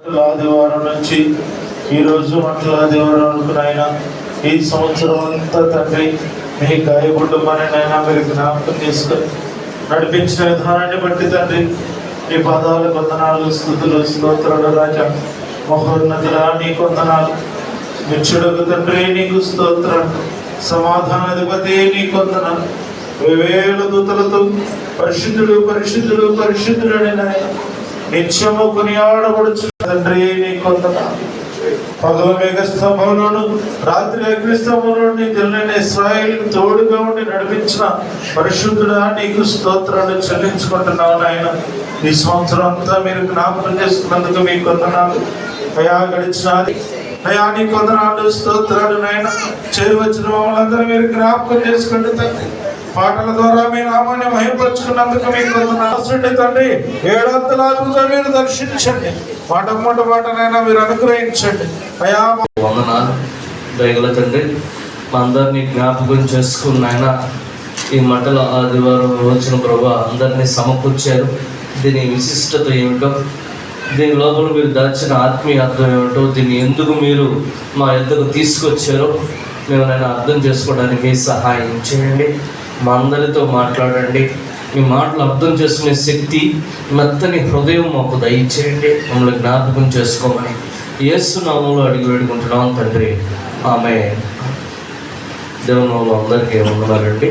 ఆదివారం నుంచి ఈరోజు మంటల ఆదివారం అనుకున్న ఈ సంవత్సరం అంతా తండ్రి మీ గాయకుటుంబాన్ని నైనా మీరు జ్ఞాపకం చేసుకొని నడిపించిన విధానాన్ని బట్టి తండ్రి నీ పాదాలు వందనాలు, స్తుతులు, స్తోత్రాలు రాజా. మహోన్నతుడా నీకు వందనాలు. నిత్యుడకు తండ్రి నీకు స్తోత్రం. సమాధానాధిపతి నీకు వందనాలు. వేవేల దూతలతో పరిశుద్ధుడు పరిశుద్ధుడు పరిశుద్ధుడు అని నాయన నిత్యము కొనియాడబడుచు తండ్రి నీకు వందనాలు. పగల మేఘ స్తంభంలోను రాత్రి అగ్ని స్తంభంలో నీ జనులైన ఇశ్రాయేలుకు తోడుగా ఉండి నడిపించిన పరిశుద్ధుడా నీకు స్తోత్రాలు చెల్లించుకుంటున్నావు నాయన. ఈ సంవత్సరం అంతా మీరు జ్ఞాపకం చేసుకున్నందుకు మీకు వందనాలు అయా. గడిచినది అయా నీకు వందనాలు, స్తోత్రాలు నాయన. చేరువచ్చిన వాళ్ళందరూ మీరు జ్ఞాపకం చేసుకోండి తండ్రి. పాటల ద్వారా మీ నామాన్ని మహిమపరుచుకున్నందుకు మీకు వందనాలు తండ్రి. ఏడంతలాదుగా మీరు దర్శించండి. పాటనైనా మీరు అనుగ్రహించండి అయా. వందనాలు దయగల తండ్రి. మా అందరినీ జ్ఞాపకం చేసుకున్న ఆయన ఈ మంటల ఆదివారం వచ్చిన ప్రభు అందరినీ సమకూర్చారు. దీని విశిష్టత ఏమిటో, దీని లోపల మీరు దాచిన ఆత్మీయ అర్థం ఏమిటో, దీన్ని ఎందుకు మీరు మా యొద్దకు తీసుకొచ్చారో మేము నేను అర్థం చేసుకోవడానికి సహాయం చేయండి. మా అందరితో మాట్లాడండి. మీ మాటలు అర్థం చేసుకునే శక్తి, మెత్తని హృదయం మాకు దయచేయండి. మమ్మల్ని జ్ఞాపకం చేసుకోమని యేసు నామంలో అడిగి వేడుకుంటున్నాం తండ్రి, ఆమేన్. దేవుని నామంలో అందరికీ వందనాలండి.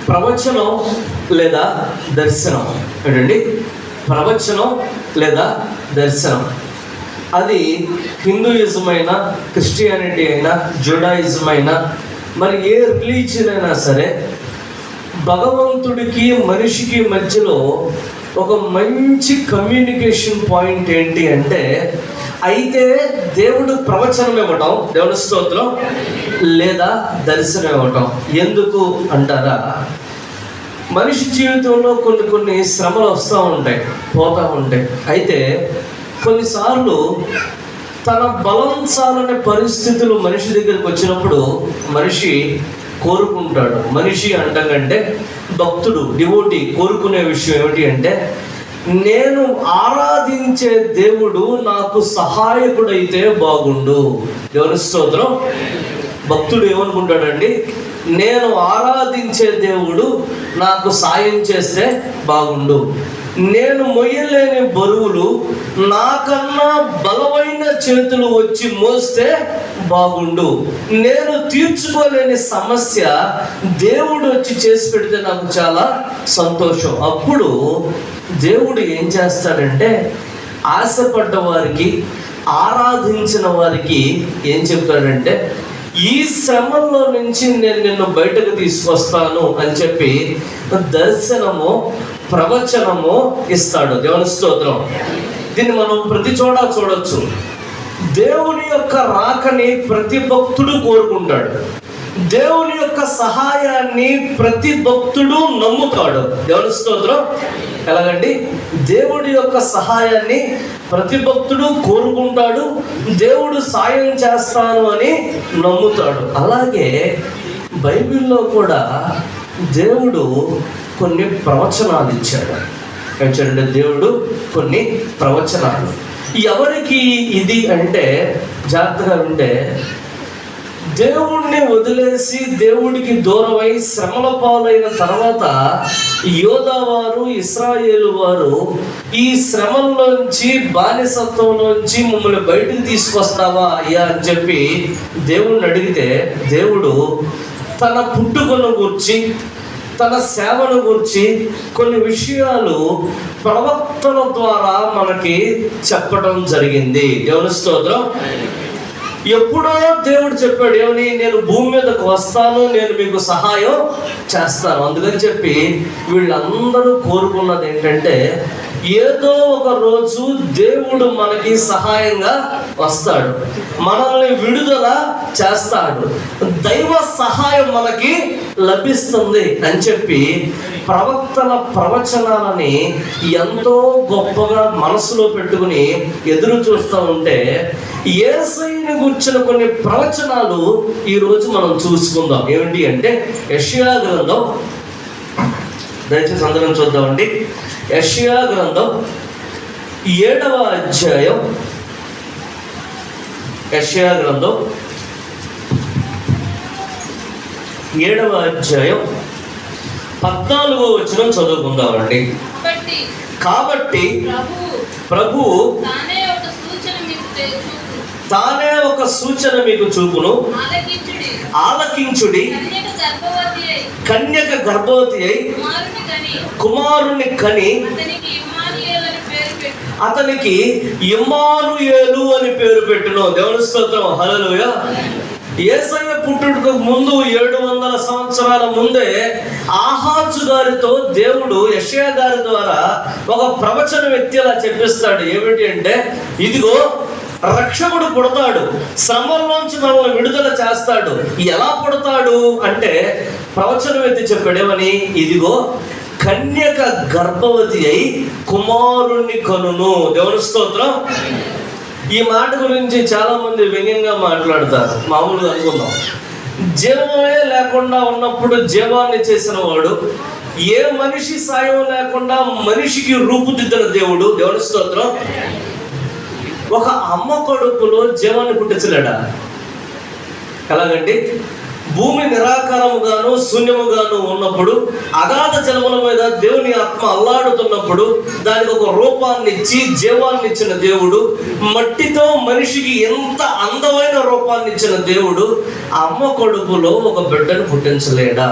ప్రవచనం లేదా దర్శనం ఏంటండి? ప్రవచనం లేదా దర్శనం అది హిందూయిజం అయినా, క్రిస్టియానిటీ అయినా, జూడాయిజం అయినా, మరి ఏ రిలీజియన్ అయినా సరే భగవంతుడికి మనిషికి మధ్యలో ఒక మంచి కమ్యూనికేషన్ పాయింట్ ఏంటి అంటే, అయితే దేవుడు ప్రవచనం ఇవ్వటం, దేవుని స్తోత్రం, లేదా దర్శనం ఇవ్వటం. ఎందుకు అంటారా? మనిషి జీవితంలో కొన్ని శ్రమలు వస్తూ ఉంటాయి, పోతూ ఉంటాయి. అయితే కొన్నిసార్లు తన బలం చాలని పరిస్థితులు మనిషి దగ్గరికి వచ్చినప్పుడు మనిషి కోరుకుంటాడు. మనిషి అంటకంటే భక్తుడు, డివోటీ కోరుకునే విషయం ఏమిటి అంటే, నేను ఆరాధించే దేవుడు నాకు సహాయకుడైతే బాగుండు. దేవుని స్తోత్రం. భక్తుడు ఏమనుకుంటాడండి? నేను ఆరాధించే దేవుడు నాకు సాయం చేస్తే బాగుండు. నేను మొయ్యలేని బరువులు నాకన్నా బలమైన చేతులు వచ్చి మోస్తే బాగుండు. నేను తీర్చుకోలేని సమస్య దేవుడు వచ్చి చేసి పెడితే నాకు చాలా సంతోషం. అప్పుడు దేవుడు ఏం చేస్తాడంటే, ఆశపడ్డ వారికి, ఆరాధించిన వారికి ఏం చెప్తాడంటే, ఈ శ్రమంలో నుంచి నేను నిన్ను బయటకు తీసుకొస్తాను అని చెప్పి దర్శనము, ప్రవచనము ఇస్తాడు. దేవుని స్తోత్రం. దీన్ని మనం ప్రతి చోట చూడొచ్చు. దేవుని యొక్క రాకని ప్రతి భక్తుడు కోరుకుంటాడు. దేవుని యొక్క సహాయాన్ని ప్రతి భక్తుడు నమ్ముతాడు. దేవుని స్తోత్రం. ఎలాగండి? దేవుడి యొక్క సహాయాన్ని ప్రతి భక్తుడు కోరుకుంటాడు. దేవుడు సాయం చేస్తాను అని నమ్ముతాడు. అలాగే బైబిల్లో కూడా దేవుడు కొన్ని ప్రవచనాలు ఇచ్చాడు. ఏంటంటే దేవుడు కొన్ని ప్రవచనాలు ఎవరికి ఇది అంటే, జాగ్రత్తగా ఉంటే, దేవుణ్ణి వదిలేసి దేవుడికి దూరమై శ్రమల పాలైన తర్వాత యోధా వారు, ఇశ్రాయేలు వారు ఈ శ్రమల్లోంచి, బానిసత్వంలోంచి మమ్మల్ని బయటకు తీసుకొస్తావా అయ్యా అని చెప్పి దేవుణ్ణి అడిగితే, దేవుడు తన పుట్టుకను గురించి, తన సేవను గురించి కొన్ని విషయాలు ప్రవక్తల ద్వారా మనకి చెప్పడం జరిగింది. దేవుని స్తోత్రం. ఎప్పుడో దేవుడు చెప్పాడు ఏమని? నేను భూమి మీదకు వస్తాను, నేను మీకు సహాయం చేస్తాను. అందుకని చెప్పి వీళ్ళందరూ కోరుకున్నది ఏంటంటే, ఏదో ఒక రోజు దేవుడు మనకి సహాయంగా వస్తాడు, మనల్ని విడుదల చేస్తాడు, దైవ సహాయం మనకి లభిస్తుంది అని చెప్పి ప్రవక్తల ప్రవచనాలని ఎంతో గొప్పగా మనసులో పెట్టుకుని ఎదురు చూస్తూ ఉంటే, యేసయ్యను గురించిన కొన్ని ప్రవచనాలు ఈరోజు మనం చూసుకుందాం. ఏమిటి అంటే, యెషయా గ్రంథం, దయచేసి అందరం చూద్దామండి. యెషయా గ్రంథం 7వ అధ్యాయం యెషయా గ్రంథం 7వ అధ్యాయం 14వ వచనం చదువుకుందామండి. కాబట్టి ప్రభువు తానే ఒక సూచన మీకు చూపును, ఆలకించుడి. కన్యక గర్భవతి అయి కుమారుని కని అతనికి ఇమ్మానుయేలు అని పేరు పెట్టును. దేవుని స్తోత్రం, హల్లెలూయా. యేసయ్య పుట్టుటకు ముందు 700 సంవత్సరాల ముందే ఆహాజు గారితో దేవుడు యెషయా గారి ద్వారా ఒక ప్రవచనం ఎత్తి అలా చెప్పిస్తాడు. ఏమిటి అంటే, ఇదిగో రక్షకుడు పుడతాడు, శ్రమల్లోంచి మనల్ని విడుదల చేస్తాడు. ఎలా పుడతాడు అంటే ప్రవచనం ఎత్తి చెప్పాడు. ఏమని? ఇదిగో కన్యక గర్భవతి అయి కుమారుణ్ణి కనును. దేవుని స్తోత్రం. ఈ మాట గురించి చాలా మంది వ్యంగ్యంగా మాట్లాడతారు. మామూలుగా అనుకుందాం, జీవమే లేకుండా ఉన్నప్పుడు జీవాన్ని చేసిన వాడు, ఏ మనిషి సాయం లేకుండా మనిషికి రూపుదిద్దిన దేవుడు. దేవుని స్తోత్రం. ఒక అమ్మ కడుపులో జీవాన్ని పుట్టించలేడా? ఎలాగండి? భూమి నిరాకారముగాను శూన్యముగాను ఉన్నప్పుడు, అగాధ జలముల మీద దేవుని ఆత్మ అల్లాడుతున్నప్పుడు దానికి ఒక రూపాన్ని ఇచ్చి జీవాన్ని ఇచ్చిన దేవుడు, మట్టితో మనిషికి ఎంత అందమైన రూపాన్ని ఇచ్చిన దేవుడు అమ్మ కడుపులో ఒక బిడ్డను పుట్టించలేడా?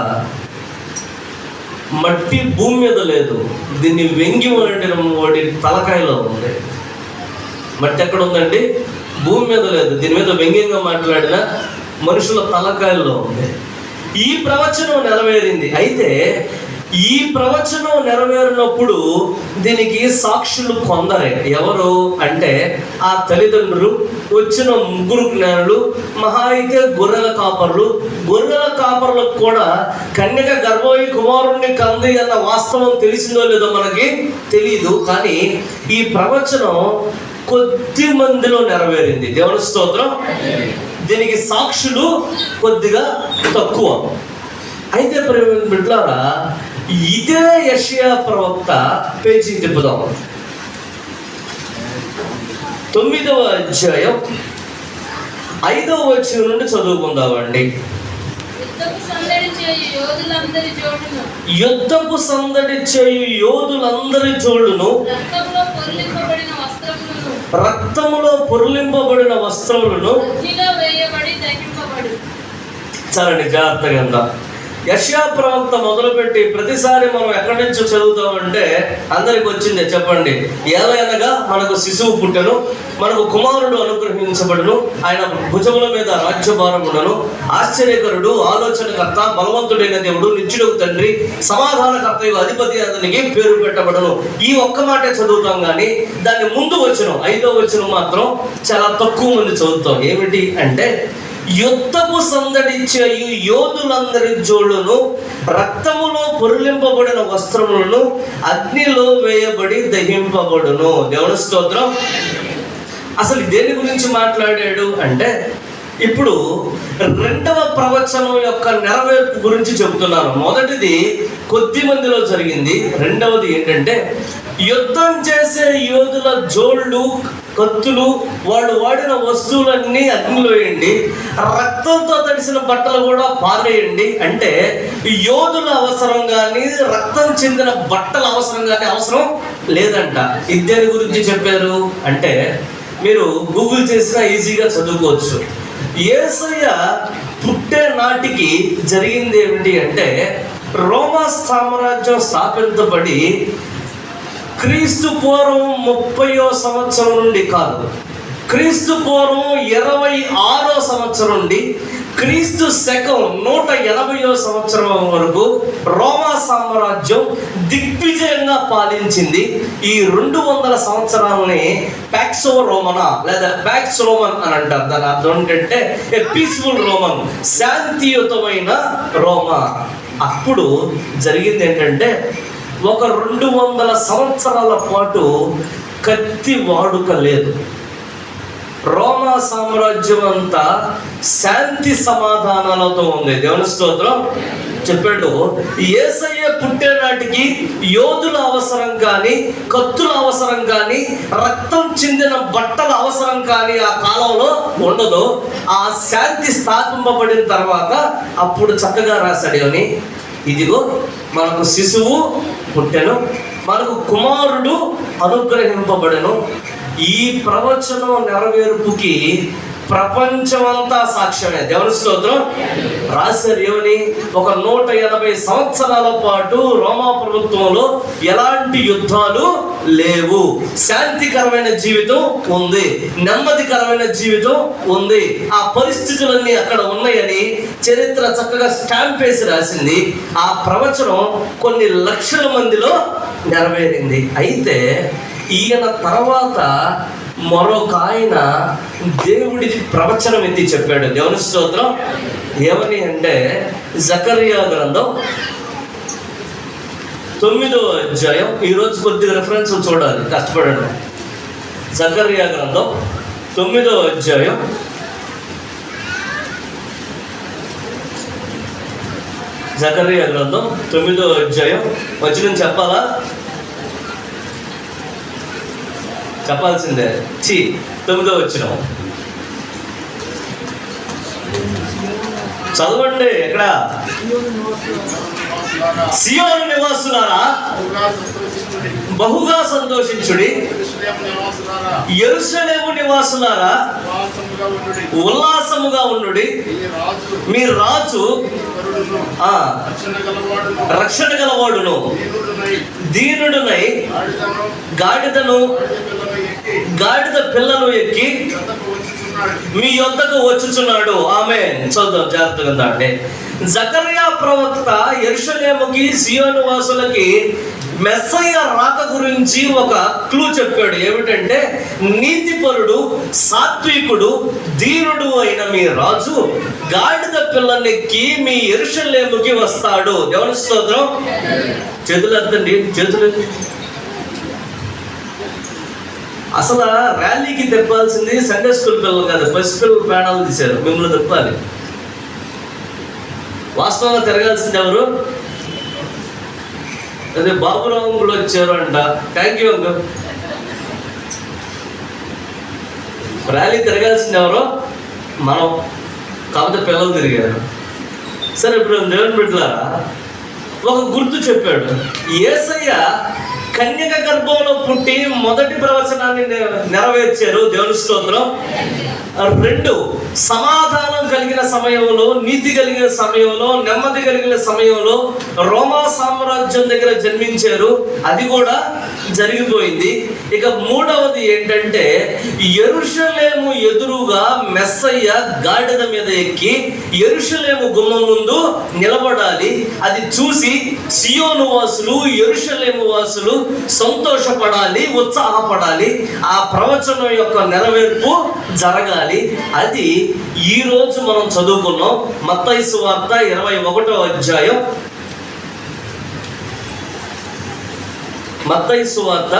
మట్టి భూమి మీద లేదు, దీన్ని వెంగి వాడి తలకాయలో ఉంది. మట్టి ఎక్కడ ఉందండి? భూమి మీద లేదు, దీని మీద వ్యంగ్యంగా మాట్లాడిన మనుషుల తలకాయల్లో ఉంది. ఈ ప్రవచనం నెరవేరింది. అయితే ఈ ప్రవచనం నెరవేరినప్పుడు దీనికి సాక్షులు కొందరే. ఎవరు అంటే ఆ తల్లిదండ్రులు, వచ్చిన 3 జ్ఞానులు, మహా అయితే గొర్రెల కాపర్లు. గొర్రెల కాపర్లకు కూడా కన్యక గర్భవతి కుమారుణ్ణి కంది అన్న వాస్తవం తెలిసిందో లేదో మనకి తెలియదు. కానీ ఈ ప్రవచనం కొద్ది మందిలో నెరవేరింది. దేవుని స్తోత్రం. దీనికి సాక్షులు కొద్దిగా తక్కువ. అయితే ప్రేమ బిడ్డలారా, ఇదే యెషయా ప్రవక్త పేజీ తిప్పుదాం. 9వ అధ్యాయం 5వ వచనం నుండి చదువుకుందామండి. యుద్ధపు సందడి చేయు యోధులందరి జోడును, రక్తములో పొర్లింపబడిన వస్త్రములను. చాలండి, జాగ్రత్తగా ఉందా. యెషయా ప్రవక్త మొదలుపెట్టి ప్రతిసారి మనం ఎక్కడి నుంచో చదువుతామంటే అందరికి వచ్చిందే చెప్పండి. ఏలైనగా మనకు శిశువు పుట్టెను, మనకు కుమారుడు అనుగ్రహించబడును, ఆయన భుజముల మీద రాజ్యభారములను, ఆశ్చర్యకరుడు, ఆలోచనకర్త, బలవంతుడైన దేవుడు, నిత్యుడగు తండ్రి, సమాధానకర్త, అధిపతి అతనికి పేరు పెట్టబడును. ఈ ఒక్క మాటే చదువుతాం, కానీ దాన్ని ముందు వచనం 5వ వచనం మాత్రం చాలా తక్కువ మంది చదువుతాం. ఏమిటి అంటే, యుద్ధపు సందడిచ్చే యోధులందరి జోళ్ళను, రక్తములో పొరులింపబడిన వస్త్రములను అగ్నిలో వేయబడి దహింపబడును. దేవుని స్తోత్రం. అసలు దేని గురించి మాట్లాడాడు అంటే, ఇప్పుడు 2వ ప్రవచనం యొక్క నెరవేర్పు గురించి చెబుతున్నాను. మొదటిది కొద్ది మందిలో జరిగింది. 2వది ఏంటంటే, యుద్ధం చేసే యోధుల జోళ్ళు, కత్తులు, వాళ్ళు వాడిన వస్తువులన్నీ అగ్నిలో వేయండి, రక్తంతో తడిసిన బట్టలు కూడా పారేయండి. అంటే యోధుల అవసరం కానీ రక్తం చెందిన బట్టల అవసరం కానీ అవసరం లేదంట. ఇద్దరి గురించి చెప్పారు అంటే మీరు గూగుల్ చేసినా ఈజీగా చదువుకోవచ్చు. యేసయ్య పుట్టే నాటికి జరిగింది ఏమిటి అంటే, రోమా సామ్రాజ్యం స్థాపించబడి క్రీస్తు పూర్వం 30వ సంవత్సరం నుండి కాదు, క్రీస్తు పూర్వం 26వ సంవత్సరం నుండి క్రీస్తు శకం 180వ సంవత్సరం వరకు రోమా సామ్రాజ్యం దిగ్విజయంగా పాలించింది. ఈ 200 సంవత్సరాలని ప్యాక్సో రోమనా లేదా ప్యాక్స్ రోమన్ అని అంటారు. దాని అర్థం ఏంటంటే ఏ పీస్ఫుల్ రోమన్, శాంతియుతమైన రోమా. అప్పుడు జరిగింది ఏంటంటే, ఒక 200 సంవత్సరాల పాటు కత్తి వాడుక లేదు. రోమా సామ్రాజ్యం అంతా శాంతి సమాధానాలతో ఉంది. దేవుని స్తోత్రం. చెప్పాడు, యేసయ్య పుట్టే నాటికి యోధుల అవసరం కానీ, కత్తుల అవసరం కానీ, రక్తం చిందిన బట్టల అవసరం కానీ ఆ కాలంలో ఉండదు. ఆ శాంతి స్థాపింపబడిన తర్వాత అప్పుడు చక్కగా రాశాడు అని, ఇదిగో మనకు శిశువు పుట్టెను, మనకు కుమారుడు అనుగ్రహింపబడెను. ఈ ప్రవచనం నెరవేర్పుకి ప్రపంచమంతా సాక్ష్యమే. దేవుని స్తోత్రం. రాశారు ఏమని? ఒక 180 సంవత్సరాల పాటు రోమా ప్రభుత్వంలో ఎలాంటి యుద్ధాలు లేవు, శాంతికరమైన జీవితం ఉంది, నెమ్మదికరమైన జీవితం ఉంది. ఆ పరిస్థితులన్నీ అక్కడ ఉన్నాయని చరిత్ర చక్కగా స్టాంప్ వేసి రాసింది. ఆ ప్రవచనం కొన్ని లక్షల మందిలో నెరవేరింది. అయితే ఈయన తర్వాత మరొక ఆయన దేవుడి ప్రవచనం ఎత్తి చెప్పాడు. దేవుని స్తోత్రం. ఏమని అంటే, జకర్యా గ్రంథం 9వ అధ్యాయం. ఈరోజు కొద్దిగా రిఫరెన్స్ చూడాలి, కష్టపడండి. జకర్యా గ్రంథం 9వ అధ్యాయం. జకర్యా గ్రంథం 9వ అధ్యాయం వచనం చెప్పాలా? చెప్పాల్సిందే. 9వ వచనం చదవండి. ఎక్కడ? సియోను నివాసులారా బహుగా సంతోషించుడి, యెరూషలేము నివాసులారా ఉల్లాసముగా ఉండుడి. మీ రాజు రక్షణ గలవాడును, దీనుడునై గాడిద పిల్లలు ఎక్కి మీ యొద్దకు వచ్చుచున్నాడు. ఆమేన్. చదువు జాగ్రత్తగా ఉందండి. జకర్యా ప్రవక్త యెరూషలేముకి, సియోను వాసులకి మెస్సయ్య రాక గురించి ఒక క్లూ చెప్పాడు. ఏమిటంటే, నీతిపరుడు, సాత్వికుడు, దీనుడు అయిన మీ రాజు గాడిద పిల్లనెక్కి మీ యెరూషలేముకి వస్తాడు. దేవుని స్తోత్రం. చేతులు ఎత్తండి, చేతులు. అసలు ర్యాలీకి తెప్పాల్సింది సండే స్కూల్ పిల్లలు కాదు, పసిపిల్లలు ప్రాణాలు తీశారు. మిమ్మల్ని తెప్పాలి. వాస్తవంగా తిరగాల్సింది ఎవరు? అదే బాబురాములు వచ్చారు అంట. Thank you uncle. ర్యాలీ తిరగాల్సింది ఎవరో? మనం. కాకపోతే పిల్లలు తిరిగారు. సరే, ఇప్పుడు దేవుని బిడ్డలారా ఒక గుర్తు చెప్పాడు. యేసయ్య కన్యక గర్భంలో పుట్టి మొదటి ప్రవచనాన్ని నెరవేర్చారు. దేవుని స్తోత్రం. 2, సమాధానం కలిగిన సమయంలో, నీతి కలిగిన సమయంలో, నెమ్మది కలిగిన సమయంలో రోమా సామ్రాజ్యం దగ్గర జన్మించారు. అది కూడా జరిగిపోయింది. ఇక 3వది ఏంటంటే, యెరూషలేము ఎదురుగా మెస్సయ్య గాడిద మీద ఎక్కి యెరూషలేము గుమ్మం ముందు నిలబడాలి. అది చూసి సియోను వాసులు, యెరూషలేము వాసులు సంతోషపడాలి, ఉత్సాహపడాలి. ఆ ప్రవచనం యొక్క నెరవేర్పు జరగాలి. అది ఈ రోజు మనం చదువుకున్నాం. మత్తయి సువార్త 21వ అధ్యాయం. మత్తయి సువార్త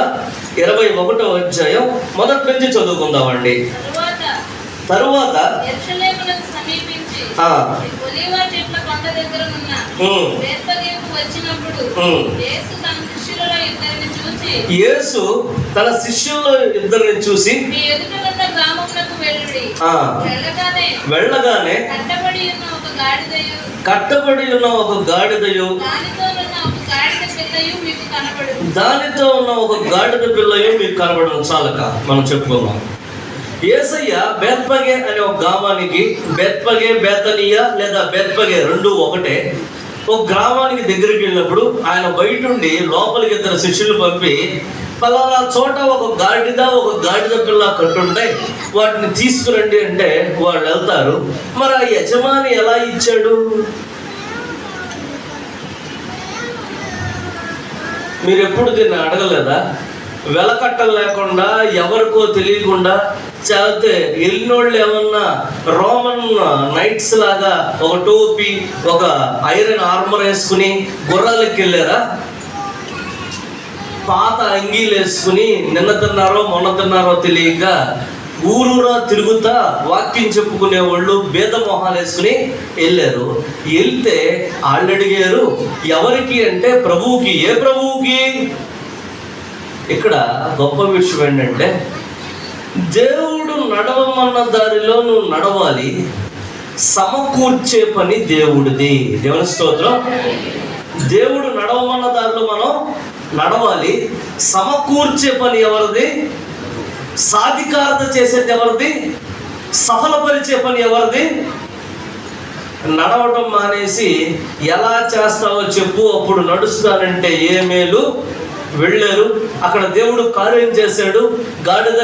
21వ అధ్యాయం మొదటి నుంచి చదువుకుందామండి. తరువాత యెరూషలేమునకు సమీపించి ఒలీవ చెట్ల కొండ దగ్గరనున్న బేత్పగేకు వచ్చినప్పుడు యేసు తన శిష్యుల్లో ఇద్దరిని చూసి మీ ఎదుట ఉన్న గ్రామమునకు వెళ్ళుడి. వెళ్ళగానే కట్టబడి ఉన్న ఒక గాడిదయు దానితో ఉన్న ఒక గాడిద పిల్లయు మీకు కనబడను. చాలక మనం చెప్పుకున్నాం. యేసయ్య బేత్పగే అనే ఒక గ్రామానికి, బేత్పగే, బేతనియా లేదా బేత్పగే 2 ఒకటే, ఒక గ్రామానికి దగ్గరికి వెళ్ళినప్పుడు ఆయన బయట ఉండి లోపలికి 2 శిష్యులు పంపి, పలానా చోట ఒక గాడిద పిల్ల కట్టుంటాయి, వాటిని తీసుకురండి అంటే వాళ్ళు వెళ్తారు. మరి ఆ యజమాని ఎలా ఇచ్చాడు? మీరు ఎప్పుడు దీన్ని అడగలేదా? వెలకట్టలు లేకుండా, ఎవరికో తెలియకుండా చదివితే వెళ్ళినోళ్ళు ఏమన్నా రోమన్ నైట్స్ లాగా ఒక టోపీ, ఒక ఐరన్ ఆర్మర్ వేసుకుని గుర్రాలకి వెళ్ళారా? పాత అంగీలు వేసుకుని నిన్న తిన్నారో మొన్న తిన్నారో తెలియక ఊరూరా తిరుగుతా వాక్యం చెప్పుకునే వాళ్ళు భేద మొహాలు వేసుకుని వెళ్ళారు. వెళ్తే వాళ్ళు అడిగారు, ఎవరికి అంటే ప్రభువుకి. ఏ ప్రభువుకి? ఇక్కడ గొప్ప విషయం ఏంటంటే, దేవుడు నడవమన్న దారిలో నువ్వు నడవాలి, సమకూర్చే పని దేవుడిది. దేవుని స్తోత్రం. దేవుడు నడవమన్న దారిలో మనం నడవాలి, సమకూర్చే పని ఎవరిది? సాధికారత చేసేది ఎవరిది? సఫలపరిచే పని ఎవరిది? నడవటం మానేసి ఎలా చేస్తావో చెప్పు, అప్పుడు నడుస్తానంటే ఏ మేలు. వెళ్ళారు, అక్కడ దేవుడు కార్యం చేశాడు. గాడిద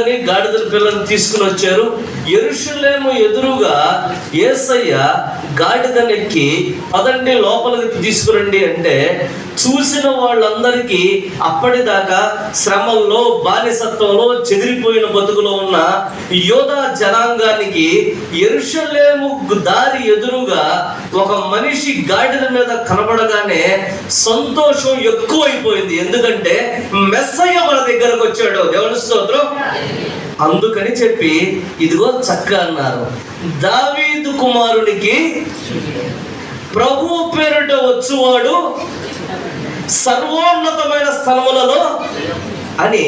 పిల్లల్ని తీసుకుని వచ్చారు. యెరూషలేము ఎదురుగా యేసయ్య గాడిదనెక్కి పదండి లోపలికి తీసుకురండి అంటే, చూసిన వాళ్ళందరికీ అప్పటిదాకా శ్రమల్లో, బానిసత్వంలో, చెదిరిపోయిన బతుకులో ఉన్న యోధా జనాంగానికి యెరూషలేము దారి ఎదురుగా ఒక మనిషి గాడిద మీద కనబడగానే సంతోషం ఎక్కువైపోయింది. ఎందుకంటే మెస్సయ్య మన దగ్గరకు వచ్చాడు. దేవుని స్తోత్రం. అందుకని చెప్పి ఇదిగో చక్కగా అన్నారు, దావీదు కుమారునికి ప్రభువు పేరిట వచ్చువాడు సర్వోన్నతమైన స్థలములలో అని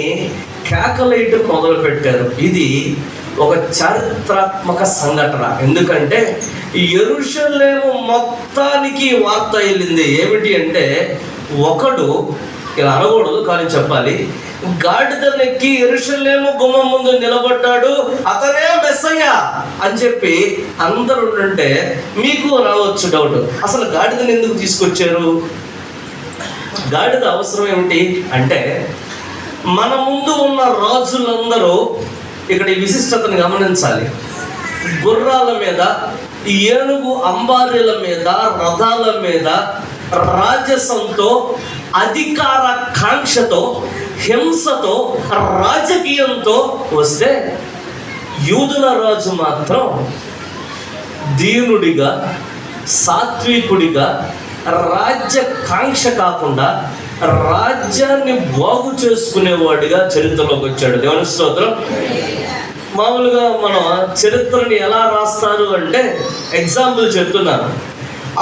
కేకలైట్ మొదలు పెట్టారు. ఇది ఒక చారిత్రాత్మక సంఘటన. ఎందుకంటే యెరూషలేము మొత్తానికి వార్త వెళ్ళింది. ఏమిటి అంటే, ఒకడు, ఇలా అనకూడదు కానీ చెప్పాలి, గాడిదనెక్కి యెరూషలేము గుమ్మం ముందు నిలబడ్డాడు, అతనే మెస్సయ్య అని చెప్పి అందరూ ఉంటే మీకు రావచ్చు డౌట్, అసలు గాడిదని ఎందుకు తీసుకొచ్చారు? గాడిద అవసరం ఏమిటి అంటే, మన ముందు ఉన్న రాజులందరూ ఇక్కడ ఈ విశిష్టతను గమనించాలి. గుర్రాల మీద, ఏనుగు అంబారీల మీద, రథాల మీద రాజసంతో, అధికార కాంక్షతో, హింసతో, రాజకీయంతో వస్తే, యూదుల రాజు మాత్రం దీనుడిగా, సాత్వికుడిగా, రాజ్య కాంక్ష కాకుండా రాజ్యాన్ని బాగు చేసుకునేవాడిగా చరిత్రలోకి వచ్చాడు. దేవుని స్తోత్రం. మామూలుగా మనం చరిత్రని ఎలా రాస్తారు అంటే, ఎగ్జాంపుల్ చెప్తున్నాను.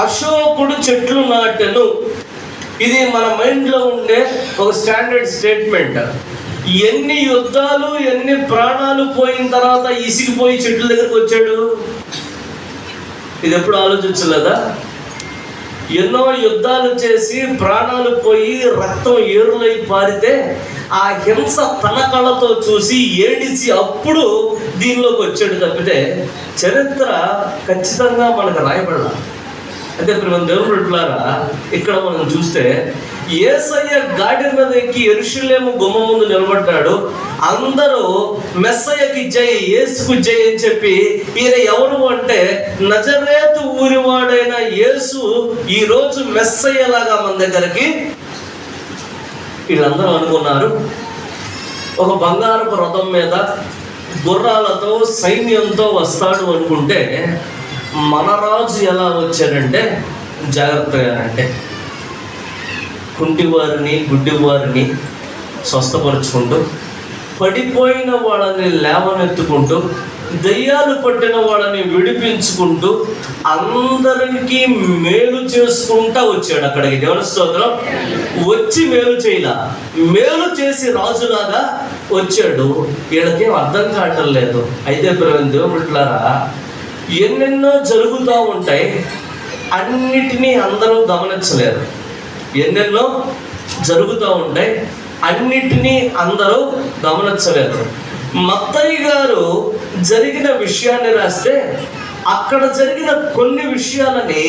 అశోకుడు చెట్లు నాటెను, ఇది మన మైండ్లో ఉండే ఒక స్టాండర్డ్ స్టేట్మెంట్. ఎన్ని యుద్ధాలు, ఎన్ని ప్రాణాలు పోయిన తర్వాత ఇసిగిపోయి చెట్ల దగ్గరకు వచ్చాడు? ఇది ఎప్పుడు ఆలోచించలేదా? ఎన్నో యుద్ధాలు చేసి ప్రాణాలు పోయి రక్తం ఏరులై పారితే ఆ హింస తన కళ్ళతో చూసి ఏడిచి అప్పుడు దీనిలోకి వచ్చాడు తప్పితే చరిత్ర ఖచ్చితంగా మనకు రాయబడాలి. అంటే మన దేవుని బిడ్డలారా, ఇక్కడ మనం చూస్తే యేసయ్య గాడిద మీద ఎక్కి యెరూషలేము గుమ్మం ముందు నిలబడ్డాడు. అందరూ మెస్సయ్యకి జై, యేసుకు జై అని చెప్పి, ఈయన ఎవరు అంటే నజరేతు ఊరివాడైన యేసు ఈరోజు మెస్సయ్యలాగా మన దగ్గరికి. వీళ్ళందరూ అనుకున్నారు ఒక బంగారపు రథం మీద గుర్రాలతో సైన్యంతో వస్తాడు అనుకుంటే, మన రాజు ఎలా వచ్చాడంటే జాగ్రత్తగా అంటే, కుంటివారిని, గుడ్డివారిని స్వస్థపరుచుకుంటూ, పడిపోయిన వాళ్ళని లేవనెత్తుకుంటూ, దయ్యాలు పట్టిన వాళ్ళని విడిపించుకుంటూ, అందరికీ మేలు చేసుకుంటా వచ్చాడు అక్కడికి. దేవుని స్తోత్రం. వచ్చి మేలు చేయలా, మేలు చేసి రాజులాగా వచ్చాడు. వీళ్ళకేం అర్థం కావటం లేదు. అయితే దేవుడిట్లారా, ఎన్నెన్నో జరుగుతూ ఉంటాయి, అన్నిటినీ అందరూ గమనించలేరు. ఎన్నెన్నో జరుగుతూ ఉంటాయి, అన్నిటినీ అందరూ గమనించలేరు. మత్తయి గారు జరిగిన విషయాన్ని రాస్తే అక్కడ జరిగిన కొన్ని విషయాలని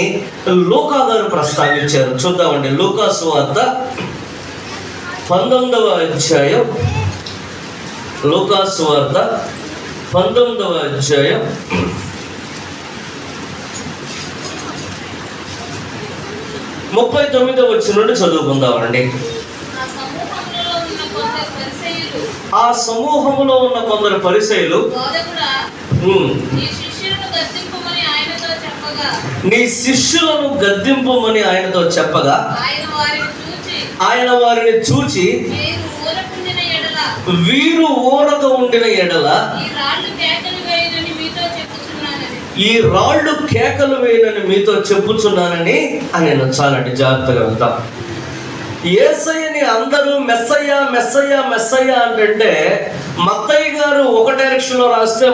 లూకా గారు ప్రస్తావించారు. చూద్దామండి. లూకా సువార్త 19వ అధ్యాయం. లూకా సువార్త 19వ అధ్యాయం 39వ వచనం నుండి చదువుకుందామండి. ఆ సమూహంలో ఉన్న కొందరు పరిసయ్యులు, నీ శిష్యులను గద్దింపమని ఆయనతో చెప్పగా, ఆయన వారిని చూచి వీరు ఊరక ఉండిన ఎడల ఈ రాళ్ళు కేకలు వేయనని మీతో చెప్పుచున్నానని ఆయన చాలండి. జాగ్రత్తగా వెళ్తాం. యేసయ్యని అందరూ మెస్సయ్య మెస్సయ్య మెస్సయ్య అంటే మత్తయ్య గారు ఒక డైరెక్షన్ లో రాస్తే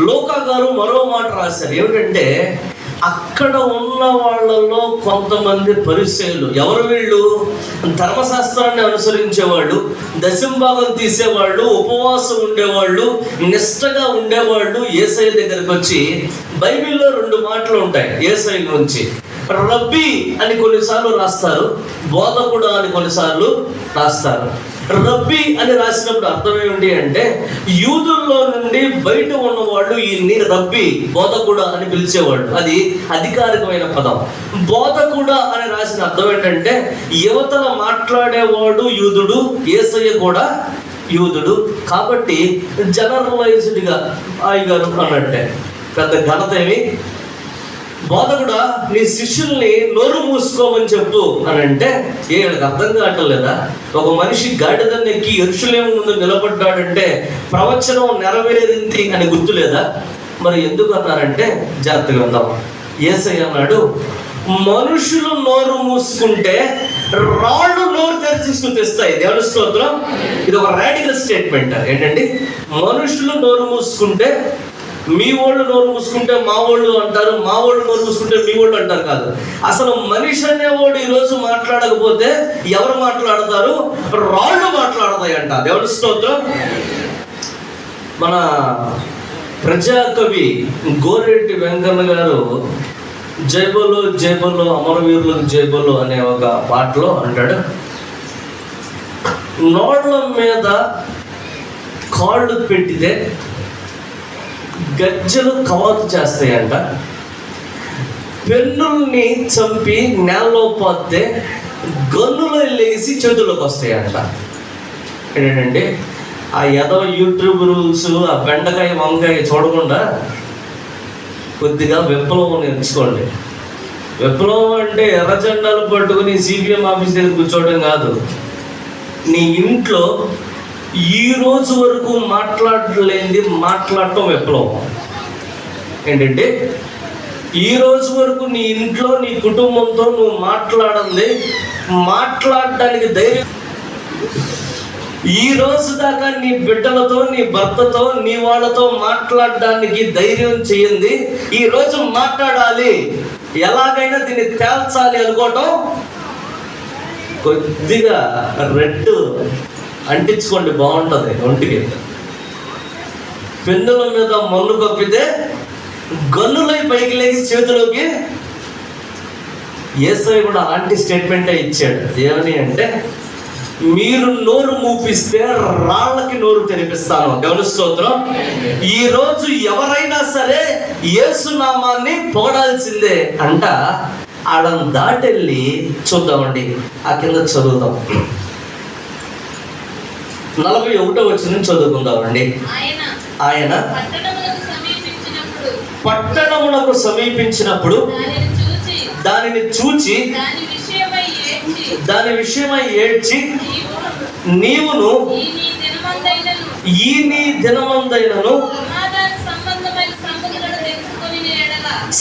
లూకా గారు మరో మాట రాశారు. ఏమిటంటే అక్కడ ఉన్న వాళ్ళలో కొంతమంది పరిసయ్యులు, ఎవరు వీళ్ళు? ధర్మశాస్త్రాన్ని అనుసరించేవాళ్ళు, దశంభాగం తీసేవాళ్ళు, ఉపవాసం ఉండేవాళ్ళు, నిష్టగా ఉండేవాళ్ళు యేసయ్య దగ్గరికి వచ్చి, బైబిల్లో 2 మాటలు ఉంటాయి యేసయ్య గురించి. రబ్బీ అని కొన్నిసార్లు రాస్తారు, బోధకుడు అని కొన్నిసార్లు రాస్తారు. రబ్బీ అని రాసినప్పుడు అర్థం ఏమిటి అంటే, యూదుల్లో నుండి బయట ఉన్నవాళ్ళు ఈయన్ని రబ్బీ, బోధకుడు అని పిలిచేవాళ్ళు. అది అధికారికమైన పదం. బోధకుడు అని రాసిన అర్థం ఏంటంటే, యువతల మాట్లాడేవాడు యూదుడు, యేసయ్య కూడా యూదుడు. కాబట్టి జనరలైజ్డ్గా గారు అన్నట్టే, పెద్ద ఘనత ఏమి. బోధకుడా, నీ శిష్యుల్ని నోరు మూసుకోమని చెప్పు అని అంటే వీళ్ళకి అర్థం కావట్లేదా? ఒక మనిషి గాడిదని ఎక్కి యెరూషలేము ముందు నిలబడ్డాడంటే ప్రవచనం నెరవేరింది అని గుర్తులేదా? మరి ఎందుకు అన్నారంటే, జాగ్రత్తగా ఉందాం. యేసయ్య అన్నాడు, మనుషులు నోరు మూసుకుంటే రాళ్ళు నోరు తెరిచి స్తుతిస్తాయి. దేవుని స్తోత్రం. ఇది ఒక రాడికల్ స్టేట్మెంట్. ఏంటండి? మనుషులు నోరు మూసుకుంటే, మీ వాళ్ళు నోరు మూసుకుంటే మా వాళ్ళు అంటారు, మా వాళ్ళు నోరు మూసుకుంటే మీ వాళ్ళు అంటారు. కాదు, అసలు మనిషి అనేవాడు ఈరోజు మాట్లాడకపోతే ఎవరు మాట్లాడతారు? రాళ్ళు మాట్లాడతాయంట. దేవుని స్తోత్రం. మన ప్రజాకవి గోరెడ్డి వెంకన్న గారు జైబోలో జైబోలో అమరవీరులకు జైబోలో అనే ఒక పాటలో అంటాడు, నోళ్ళ మీద కాళ్ళు పెట్టితే గజ్జలు కవాతు చేస్తాయంట, పెన్నుల్ని చంపి నేలలో పోతే గన్నులు లేసి చేతుల్లోకి వస్తాయంట. ఏంటంటే ఆ ఎదవ యూట్యూబ్ రూల్స్, ఆ బెండకాయ వంకాయ చూడకుండా కొద్దిగా విప్లవం నేర్చుకోండి. విప్లవం అంటే ఎర్ర జెండాలు పట్టుకుని సిపిఎం ఆఫీస్ దగ్గర కూర్చోవడం కాదు. నీ ఇంట్లో ఈ రోజు వరకు మాట్లాడలేనిది మాట్లాడటం విప్లవం. ఏంటంటే ఈ రోజు వరకు నీ ఇంట్లో నీ కుటుంబంతో నువ్వు మాట్లాడండి, మాట్లాడడానికి ధైర్యం, ఈ రోజు దాకా నీ బిడ్డలతో, నీ భర్తతో, నీ వాళ్ళతో మాట్లాడడానికి ధైర్యం చేయండి, ఈ రోజు మాట్లాడాలి, ఎలాగైనా దీన్ని తేల్చాలి అనుకోవటం. కొద్దిగా రెడ్ అంటించుకోండి, బాగుంటుంది ఒంటికి. పెన్నుల మీద మన్ను కప్పితే గన్నులై పైకి లేచి చేతిలోకి. యేసయ్య కూడా అలాంటి స్టేట్మెంటే ఇచ్చాడు. ఏమని అంటే, మీరు నోరు మూపిస్తే రాళ్ళకి నోరు తెరిపిస్తాను. దేవుని స్తోత్రం. ఈ రోజు ఎవరైనా సరే యేసు నామాన్ని పొగడాల్సిందే అంట. ఆడని దాటెళ్ళి చూద్దామండి, ఆ కింద చదువుదాం. 41వ వచనం చదువుకుందామండి. ఆయన పట్టణమునకు సమీపించినప్పుడు దానిని చూచి దాని విషయమై ఏడ్చి, నీవును ఈ నీ దినమందైనను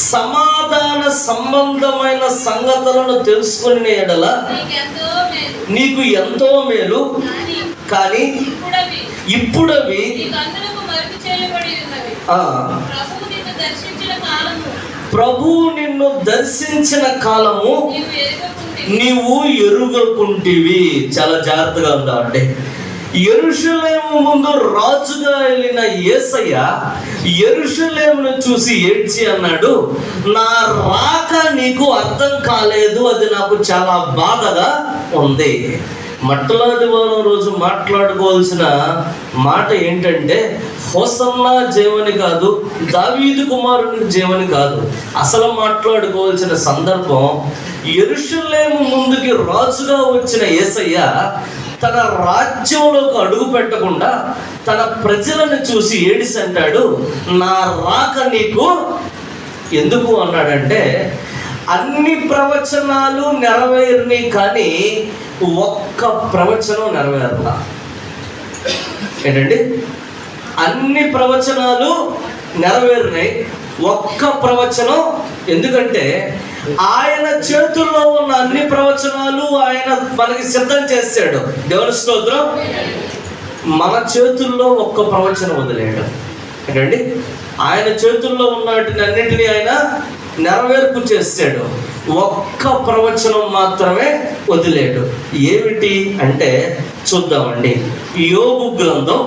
సమాధాన సంబంధమైన సంగతులను తెలుసుకునే ఎడల నీకు ఎంతో మేలు. కానీ ఇప్పుడవి ప్రభువు నిన్ను దర్శించిన కాలము నీవు ఎరుగకుంటివి. చాలా జాగ్రత్తగా ఉందా అంటే, యెరూషలేము ముందు రాజుగా వెళ్ళిన యేసయ్య యెరూషలేమును చూసి ఏడ్చి అన్నాడు, నా రాక నీకు అర్థం కాలేదు, అది నాకు చాలా బాధగా ఉంది. మట్టలాది వారం రోజు మాట్లాడుకోవాల్సిన మాట ఏంటంటే, హోసన్నా జయమని కాదు, దావీదు కుమారుని జయమని కాదు. అసలు మాట్లాడుకోవాల్సిన సందర్భం, యెరూషలేము ముందుకి రాజుగా వచ్చిన యేసయ్య తన రాజ్యంలోకి అడుగు పెట్టకుండా తన ప్రజలను చూసి ఏడిసి అంటాడు, నా రాక నీకు ఎందుకు అన్నాడంటే, అన్ని ప్రవచనాలు నెరవేరినాయి కానీ ఒక్క ప్రవచనం నెరవేరలా. ఏంటండి? అన్ని ప్రవచనాలు నెరవేరినాయి, ఒక్క ప్రవచనం. ఎందుకంటే ఆయన చేతుల్లో ఉన్న అన్ని ప్రవచనాలు ఆయన మనకి సిద్ధం చేశాడు. దేవుని స్తోత్రం. మన చేతుల్లో ఒక్క ప్రవచనం వదిలేయడం. ఏంటండి? ఆయన చేతుల్లో ఉన్న వాటిని అన్నింటినీ ఆయన నెరవేర్పు చేశాడు, ఒక్క ప్రవచనం మాత్రమే వదిలేడు. ఏమిటి అంటే చూద్దామండి. యోబు గ్రంథం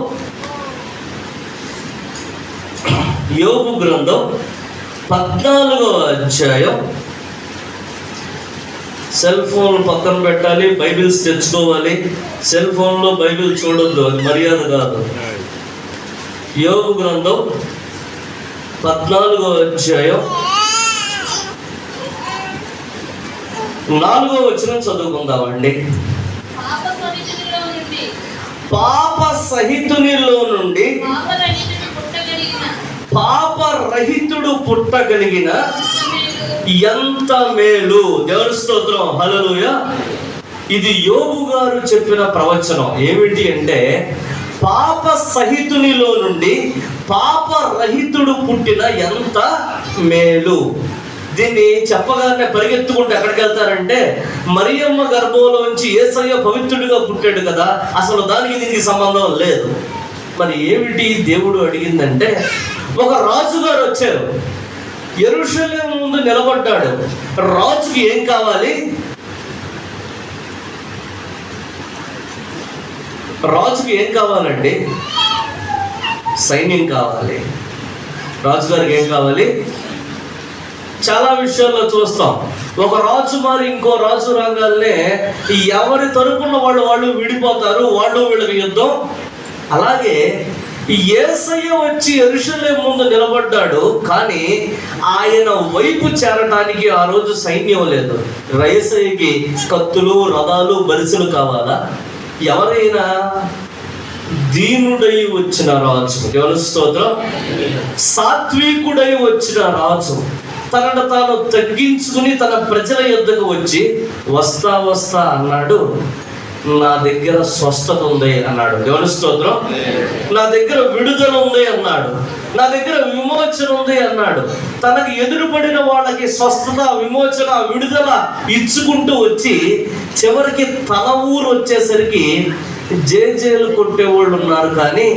14వ అధ్యాయం. సెల్ ఫోన్ పక్కన పెట్టాలి, బైబిల్స్ తెచ్చుకోవాలి. సెల్ ఫోన్లో బైబిల్ చూడొద్దు, అది మర్యాద కాదు. యోబు గ్రంథం 14వ అధ్యాయం 4వ వచనం చదువుకుందామండి. పాప సహితునిలో నుండి పాపరహితుడు పుట్టగలిగిన ఎంత మేలు. దేవుని స్తోత్రం. హల్లెలూయా. ఇది యోబు గారు చెప్పిన ప్రవచనం. ఏమిటి అంటే పాప సహితునిలో నుండి పాపరహితుడు పుట్టిన ఎంత మేలు. దీన్ని చెప్పగానే పరిగెత్తుకుంటూ ఎక్కడికి వెళ్తారంటే, మరియమ్మ గర్భంలోంచి యేసయ్య పవిత్రుడిగా పుట్టాడు కదా, అసలు దానికి దీనికి సంబంధం లేదు. మరి ఏమిటి దేవుడు అడిగిందంటే, ఒక రాజుగారు వచ్చారు, యెరూషలేము ముందు నిలబడ్డాడు. రాజుకి ఏం కావాలి? రాజుకి ఏం కావాలండి? సైన్యం కావాలి. రాజుగారికి ఏం కావాలి? చాలా విషయాల్లో చూస్తాం, ఒక రాజు మరి ఇంకో రాజు రాగానే ఎవరి తరపున వాళ్ళు విడిపోతారు, వాళ్ళు వీళ్ళకి యుద్ధం. అలాగే యేసయ్య వచ్చి యెరూషలేము ముందు నిలబడ్డాడు, కానీ ఆయన వైపు చేరడానికి ఆ రోజు సైన్యం లేదు. యేసయ్యకి కత్తులు, రథాలు, బరిసెలు కావాలా? ఎవరైనా దీనుడై వచ్చిన రాజు, దేవుని స్తోత్రం, సాత్వికుడై వచ్చిన రాజు తనను తాను తగ్గించుకుని తన ప్రజల యొద్దకు వచ్చి వస్తా అన్నాడు. నా దగ్గర స్వస్థత ఉంది అన్నాడు. దేవుని స్తోత్రం. నా దగ్గర విడుదల ఉంది అన్నాడు. నా దగ్గర విమోచన ఉంది అన్నాడు. తనకు ఎదురుపడిన వాళ్ళకి స్వస్థత, విమోచన, విడుదల ఇచ్చుకుంటూ వచ్చి చివరికి తన ఊరు వచ్చేసరికి జేజేలు కొట్టేవాళ్ళు ఉన్నారు, కానీ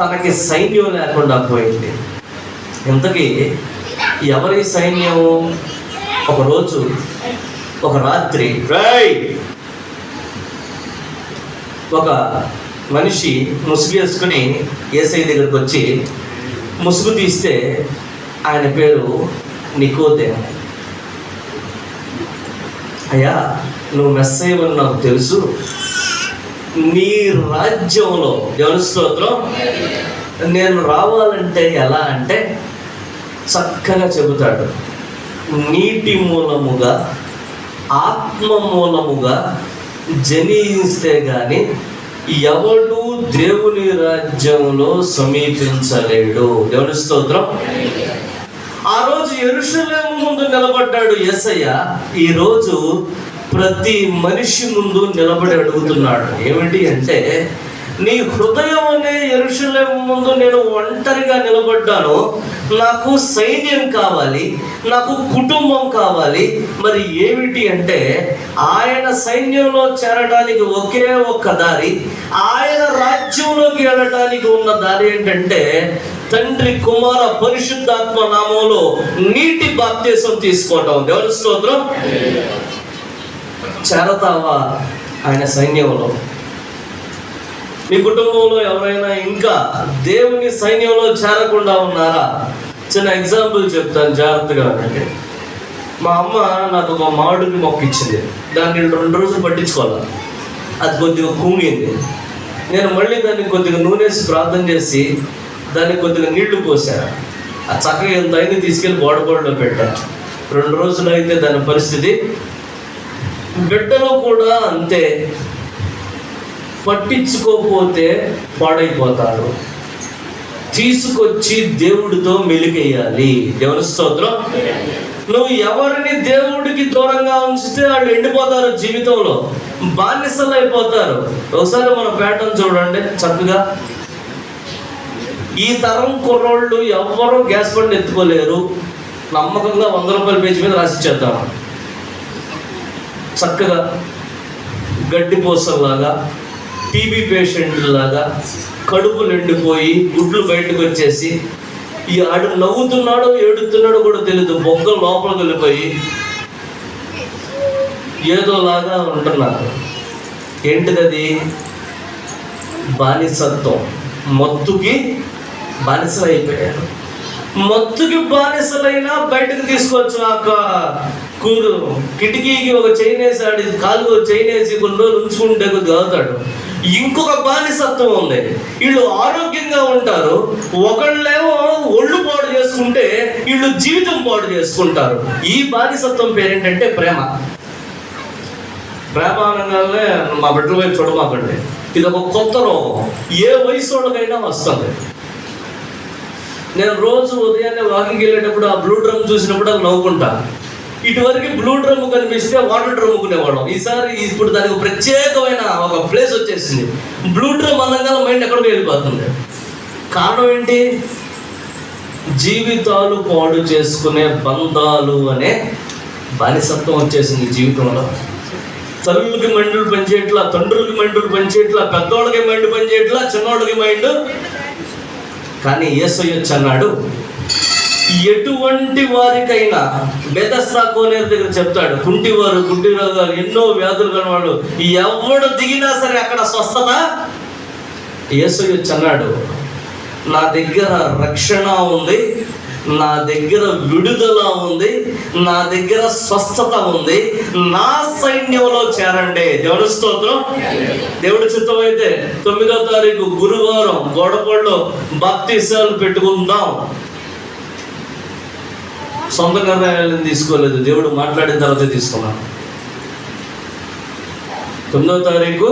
తనకి సైన్యం లేకుండా పోయింది. ఇంతకీ ఎవరి సైన్యం? ఒకరోజు ఒక రాత్రి ఒక మనిషి ముసుగు వేసుకుని యేసయ్య దగ్గరికి వచ్చి ముసుగు తీస్తే ఆయన పేరు నికోదేము. అయ్యా, నువ్వు మెస్సయ్యవని నాకు తెలుసు, నీ రాజ్యంలో, దేవుని స్తోత్రం, నేను రావాలంటే ఎలా అంటే చక్కగా చెబుతాడు. నీటి మూలముగా ఆత్మ మూలముగా జనిస్తే గాని ఎవడు దేవుని రాజ్యంలో సమీపించలేడు. దేవుని స్తోత్రం. ఆ రోజు యెరూషలేము ముందు నిలబడ్డాడు యేసయ్య. ఈ రోజు ప్రతి మనిషి ముందు నిలబడి అడుగుతున్నాడు. ఏమిటి అంటే, నీ హృదయం అనే యెరూషలేము ముందు నేను ఒంటరిగా నిలబడ్డాను, నాకు సైన్యం కావాలి, నాకు కుటుంబం కావాలి. మరి ఏమిటి అంటే, ఆయన సైన్యంలో చేరడానికి ఒకే ఒక్క దారి, ఆయన రాజ్యంలోకి వెళ్ళడానికి ఉన్న దారి ఏంటంటే తండ్రి, కుమార, పరిశుద్ధాత్మ నామంలో నీటి బాప్తిసం తీసుకోవటం. దేవుని స్తోత్రం. చేరతావా ఆయన సైన్యంలో? మీ కుటుంబంలో ఎవరైనా ఇంకా దేవుని సైన్యంలో చేరకుండా ఉన్నారా? చిన్న ఎగ్జాంపుల్ చెప్తాను, జాగ్రత్తగా అంటే, మా అమ్మ నాకు ఒక మామిడికి మొక్క ఇచ్చింది. దాన్ని 2 రోజులు పట్టించుకోవాలి. అది కొద్దిగా కుంగింది. నేను మళ్ళీ దాన్ని కొద్దిగా నూనెసి ప్రార్థన చేసి దానికి కొద్దిగా నీళ్లు పోసాను. ఆ చక్కగా ఎంత అయింది తీసుకెళ్ళి బోడలో పెట్టాను. 2 రోజులు అయితే దాని పరిస్థితి. బిడ్డలు కూడా అంతే, పట్టించుకోకపోతే పాడైపోతారు. తీసుకొచ్చి దేవుడితో మెలికేయాలి. దేవుని స్తోత్రం. నువ్వు ఎవరిని దేవుడికి దూరంగా ఉంచితే వాళ్ళు ఎండిపోతారు, జీవితంలో బానిసలు అయిపోతారు. ఒకసారి మన పేటను చూడండి, చక్కగా ఈ తరం కుర్రోళ్ళు ఎవ్వరూ గ్యాస్ బండ్ ఎత్తుకోలేరు. నమ్మకంగా 100 రూపాయల పేజీ మీద రాసిచ్చేద్దాం. చక్కగా గడ్డిపోసల్లాగా, టీబీ పేషెంట్లాగా కడుపులు ఎండిపోయి గుడ్లు బయటకు వచ్చేసి, ఈ ఆడు నవ్వుతున్నాడో ఏడుతున్నాడో కూడా తెలియదు, బొగ్గ లోపలికి వెళ్ళిపోయి ఏదోలాగా ఉంటున్నారు. ఏంటిది? బానిసత్వం. మత్తుకి బానిసలు అయిపోయారు. మత్తుకి బానిసలైనా బయటకు తీసుకోవచ్చు. కిటికీకి ఒక చైన్ వేసి, ఆడి కాలు చైన్ వేసి కొన్ని రోజులు ఉంచుకుంటే కొద్దిగా అవుతాడు. ఇంకొక బానిసత్వం ఉంది. వీళ్ళు ఆరోగ్యంగా ఉంటారు, ఒకళ్ళేమో ఒళ్ళు పాడు చేసుకుంటే వీళ్ళు జీవితం పాడు చేసుకుంటారు. ఈ బానిసత్వం పేరేంటంటే ప్రేమ. ప్రేమ అనగానే మా బిడ్డల వైపు చూడమాకండి. ఇది ఒక కొత్త రోగం, ఏ వయసు వాళ్ళకైనా వస్తుంది. నేను రోజు ఉదయాన్నే వాకింగ్కి వెళ్ళేటప్పుడు ఆ బ్లూ డ్రమ్ చూసినప్పుడు అది నవ్వుకుంటా. ఇటువరకు బ్లూ డ్రమ్ కనిపిస్తే వాటర్ డ్రమ్ కొనేవాళ్ళం. ఇప్పుడు దానికి ప్రత్యేకమైన ఒక ప్లేస్ వచ్చేసింది. బ్లూ డ్రమ్ అనగా మైండ్ ఎక్కడికి వెళ్ళిపోతుంది. కారణం ఏంటి? జీవితాలు పాడు చేసుకునే బంధాలు అనే బానిసత్వం వచ్చేసింది జీవితంలో. తల్లులకి మైండ్లు పనిచేయట్లా, తండ్రులకి మైండ్లు పనిచేయట్లా, పెద్దోళ్ళకి మైండ్ పనిచేయట్లా, చిన్నోళ్ళకి మైండ్. కానీ యేసయ్య అన్నాడు, ఎటువంటి వారికైనా బెతస్దా కోనేరు దగ్గర చెప్తాడు, కుంటివారు, గుడ్డి రోగాలు, ఎన్నో వ్యాధులు కలవాడు ఎవడు దిగినా సరే అక్కడ స్వస్థత. యేసయ్య అన్నాడు, నా దగ్గర రక్షణ ఉంది, నా దగ్గర విడుదల ఉంది, నా దగ్గర స్వస్థత ఉంది, నా సైన్యంలో చేరండి. దేవుని స్తోత్రం. దేవుడి చిత్తం అయితే 9వ తారీఖు గురువారం గోడపల్లో బాప్తిసాలు పెట్టుకుందాం. సొంత నిర్ణయాలను తీసుకోలేదు, దేవుడు మాట్లాడిన తర్వాతే తీసుకున్నాను. 9వ తారీఖు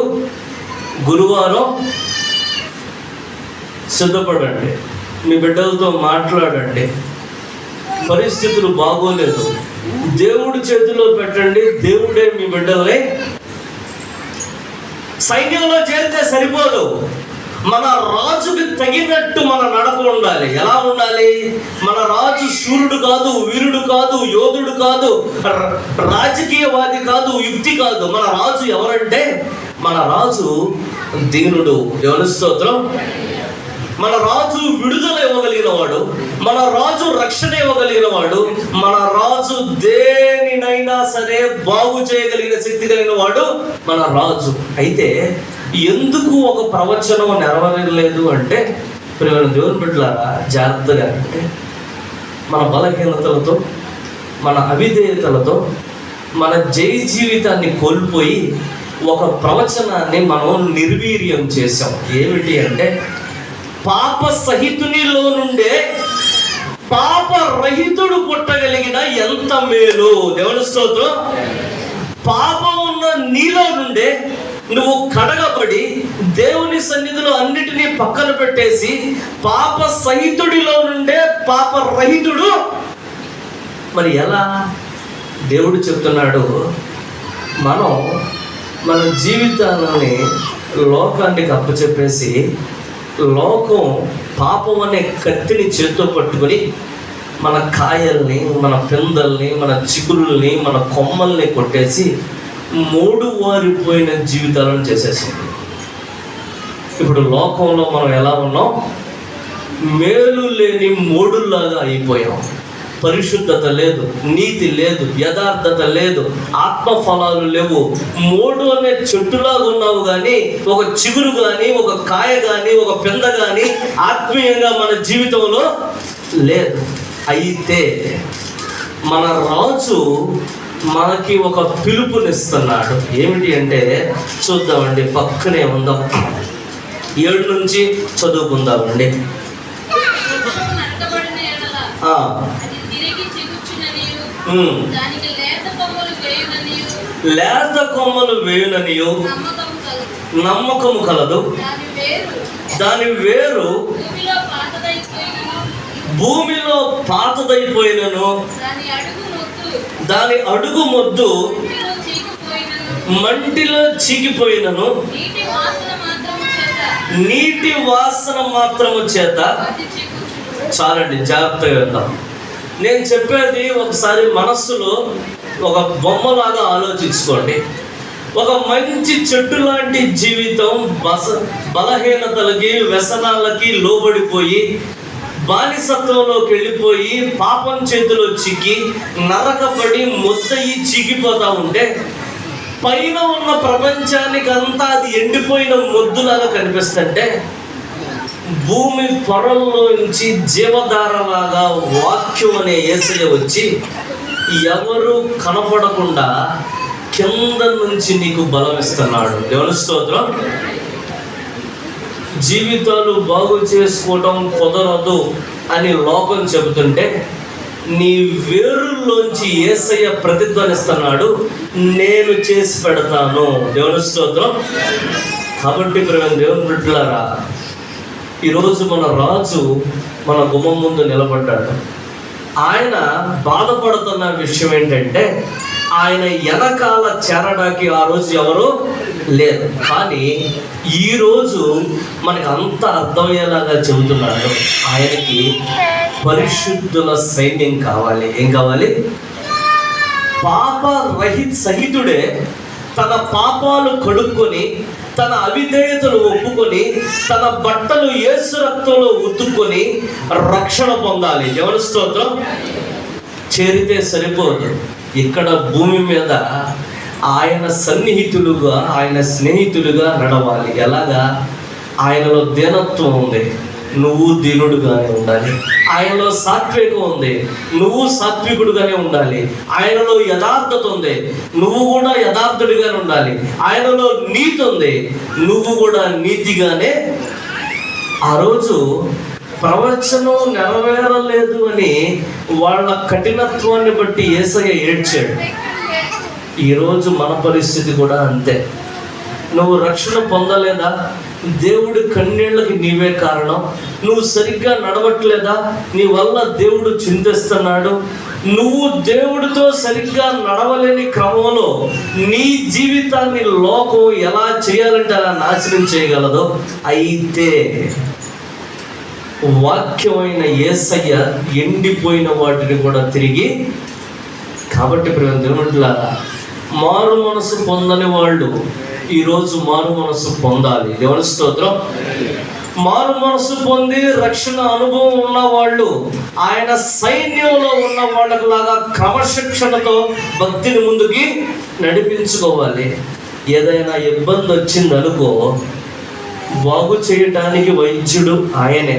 గురువారం సిద్ధపడండి, మీ బిడ్డలతో మాట్లాడండి. పరిస్థితులు బాగోలేదు, దేవుడి చేతిలో పెట్టండి. దేవుడే మీ బిడ్డల్ని సైన్యంలో చేరితే సరిపోదు. మన రాజుకి తగినట్టు మన నడక ఉండాలి. ఎలా ఉండాలి? మన రాజు శూరుడు కాదు, వీరుడు కాదు, యోధుడు కాదు, రాజకీయవాది కాదు, యుక్తి కాదు. మన రాజు ఎవరంటే మన రాజు దీనుడు. దేవుని స్తోత్రం. మన రాజు విడుదల ఇవ్వగలిగిన వాడు, మన రాజు రక్షణ ఇవ్వగలిగిన వాడు, మన రాజు దేనినైనా సరే బాగు చేయగలిగిన శక్తి కలిగిన వాడు మన రాజు. అయితే ఎందుకు ఒక ప్రవచనం నెరవేరలేదు అంటే, ప్రియమైన దేవుని బిడ్డలారా జాగ్రత్తగా, అంటే మన బలహీనతలతో, మన అవిధేయతలతో మన జీవితాన్ని కోల్పోయి ఒక ప్రవచనాన్ని మనం నిర్వీర్యం చేసాం. ఏమిటి అంటే, పాప సహితునిలో నుండే పాప రహితుడు పుట్టగలిగిన ఎంత మేలు. దేవుని స్తోత్రం. పాపం ఉన్న నీలో నుండే నువ్వు కడగబడి దేవుని సన్నిధిలో అన్నిటినీ పక్కన పెట్టేసి పాప సహితుడిలో నుండే పాప రహితుడు. మరి ఎలా? దేవుడు చెప్తున్నాడు, మనం మన జీవితాలని లోకానికి అప్పచెప్పేసి లోకం పాపం అనే కత్తిని చేతితో పట్టుకొని మన కాయల్ని, మన పిందల్ని, మన చిగురుల్ని, మన కొమ్మల్ని కొట్టేసి మూడు వారిపోయిన జీవితాలను చేసేసింది. ఇప్పుడు లోకంలో మనం ఎలా ఉన్నాం? మేలు లేని మోడుల్లాగా అయిపోయాం. పరిశుద్ధత లేదు, నీతి లేదు, యథార్థత లేదు, ఆత్మఫలాలు లేవు. మోడు అనే చెట్టులాగా ఉన్నావు కానీ ఒక చిగురు కానీ, ఒక కాయ కానీ, ఒక పింద కానీ ఆత్మీయంగా మన జీవితంలో లేదు. అయితే మన రాజు మనకి ఒక పిలుపునిస్తున్నాడు. ఏమిటి అంటే చూద్దామండి, పక్కనే ఉందాం, 7 నుంచి చదువుకుందామండి. లేత కొమ్మలు వేయుననియు నమ్మకము కలదు. దాని వేరు భూమిలో పాతదైపోయినను, దాని అడుగు మొద్దు మంటిలో చీకిపోయినను, నీటి వాసన మాత్రము చేత చాలండి, జాగ్రత్తగా విందాం. నేను చెప్పేది ఒకసారి మనస్సులో ఒక బొమ్మలాగా ఆలోచించుకోండి. ఒక మంచి చెట్టు లాంటి జీవితం బలహీనతలకి, వ్యసనాలకి లోబడిపోయి, బానిసత్వంలోకి వెళ్ళిపోయి, పాపం చేతిలో చిక్కి నరకబడి మొద్దయి చిక్కిపోతా ఉంటే పైన ఉన్న ప్రపంచానికి అంతా అది ఎండిపోయిన మొద్దులాగా కనిపిస్తుంటే భూమి పొరల్లోంచి జీవధారలాగా వాక్యం అనే యేసయ్య వచ్చి ఎవరు కనపడకుండా కింద నుంచి నీకు బలం ఇస్తున్నాడు. దేవుని స్తోత్రం. జీవితాలు బాగు చేసుకోవటం కుదరదు అని లోకం చెబుతుంటే నీ వేరుల్లోంచి యేసయ్య ప్రతిధ్వనిస్తున్నాడు, నేను చేసి పెడతాను. దేవుని స్తోత్రం. కాబట్టి దేవుని బిడ్డలారా, ఈరోజు మన రాజు మన గుమ్మం ముందు నిలబడ్డాడు. ఆయన బాధపడుతున్న విషయం ఏంటంటే ఆయన వెనకాల చేరడానికి ఆ రోజు ఎవరు లేరు. కానీ ఈరోజు మనకు అంత అర్థమయ్యేలాగా చెబుతున్నాడు. ఆయనకి పరిశుద్ధుల సైన్యం కావాలి. ఏం కావాలి? పాప సహితుడే తన పాపాలు కడుక్కొని, తన అవిధేయతలు ఒప్పుకొని, తన బట్టలు యేసు రక్తంలో ఉతుక్కొని రక్షణ పొందాలి. దేవుని స్తోత్రం. చేరితే సరిపోదు. ఇక్కడ భూమి మీద ఆయన సన్నిహితులుగా, ఆయన స్నేహితులుగా నడవాలి. ఎలాగా? ఆయనలో దీనత్వం ఉంది, నువ్వు దీనుడుగానే ఉండాలి. ఆయనలో సాత్వికం ఉంది, నువ్వు సాత్వికుడుగానే ఉండాలి. ఆయనలో యథార్థత ఉంది, నువ్వు కూడా యథార్థుడిగానే ఉండాలి. ఆయనలో నీతి ఉంది, నువ్వు కూడా నీతిగానే. ఆ రోజు ప్రవచనం నెరవేరలేదు అని వాళ్ళ కఠినత్వాన్ని బట్టి యేసయ్య ఏడ్చాడు. ఈరోజు మన పరిస్థితి కూడా అంతే. నువ్వు రక్షణ పొందలేదా? దేవుడి కన్నీళ్ళకి నీవే కారణం. నువ్వు సరిగ్గా నడవట్లేదా? నీ వల్ల దేవుడు చింతిస్తున్నాడు. నువ్వు దేవుడితో సరిగ్గా నడవలేని క్రమంలో నీ జీవితాన్ని లోకం ఎలా చేయాలంటే అలా నాశనం చేయగలదు. అయితే వాక్యమైన యేసయ్య ఎండిపోయిన వాటిని కూడా తిరిగి. కాబట్టి దేవునిలారా, మారు మనసు పొందని వాళ్ళు ఈరోజు మారు మనసు పొందాలి. దేవుని స్తోత్రం. మారు మనసు పొంది రక్షణ అనుభవం ఉన్న వాళ్ళు ఆయన సైన్యంలో ఉన్న వాళ్ళకు లాగా క్రమశిక్షణతో భక్తిని ముందుకి నడిపించుకోవాలి. ఏదైనా ఇబ్బంది వచ్చిందనుకో, బాగు చేయటానికి వైద్యుడు ఆయనే,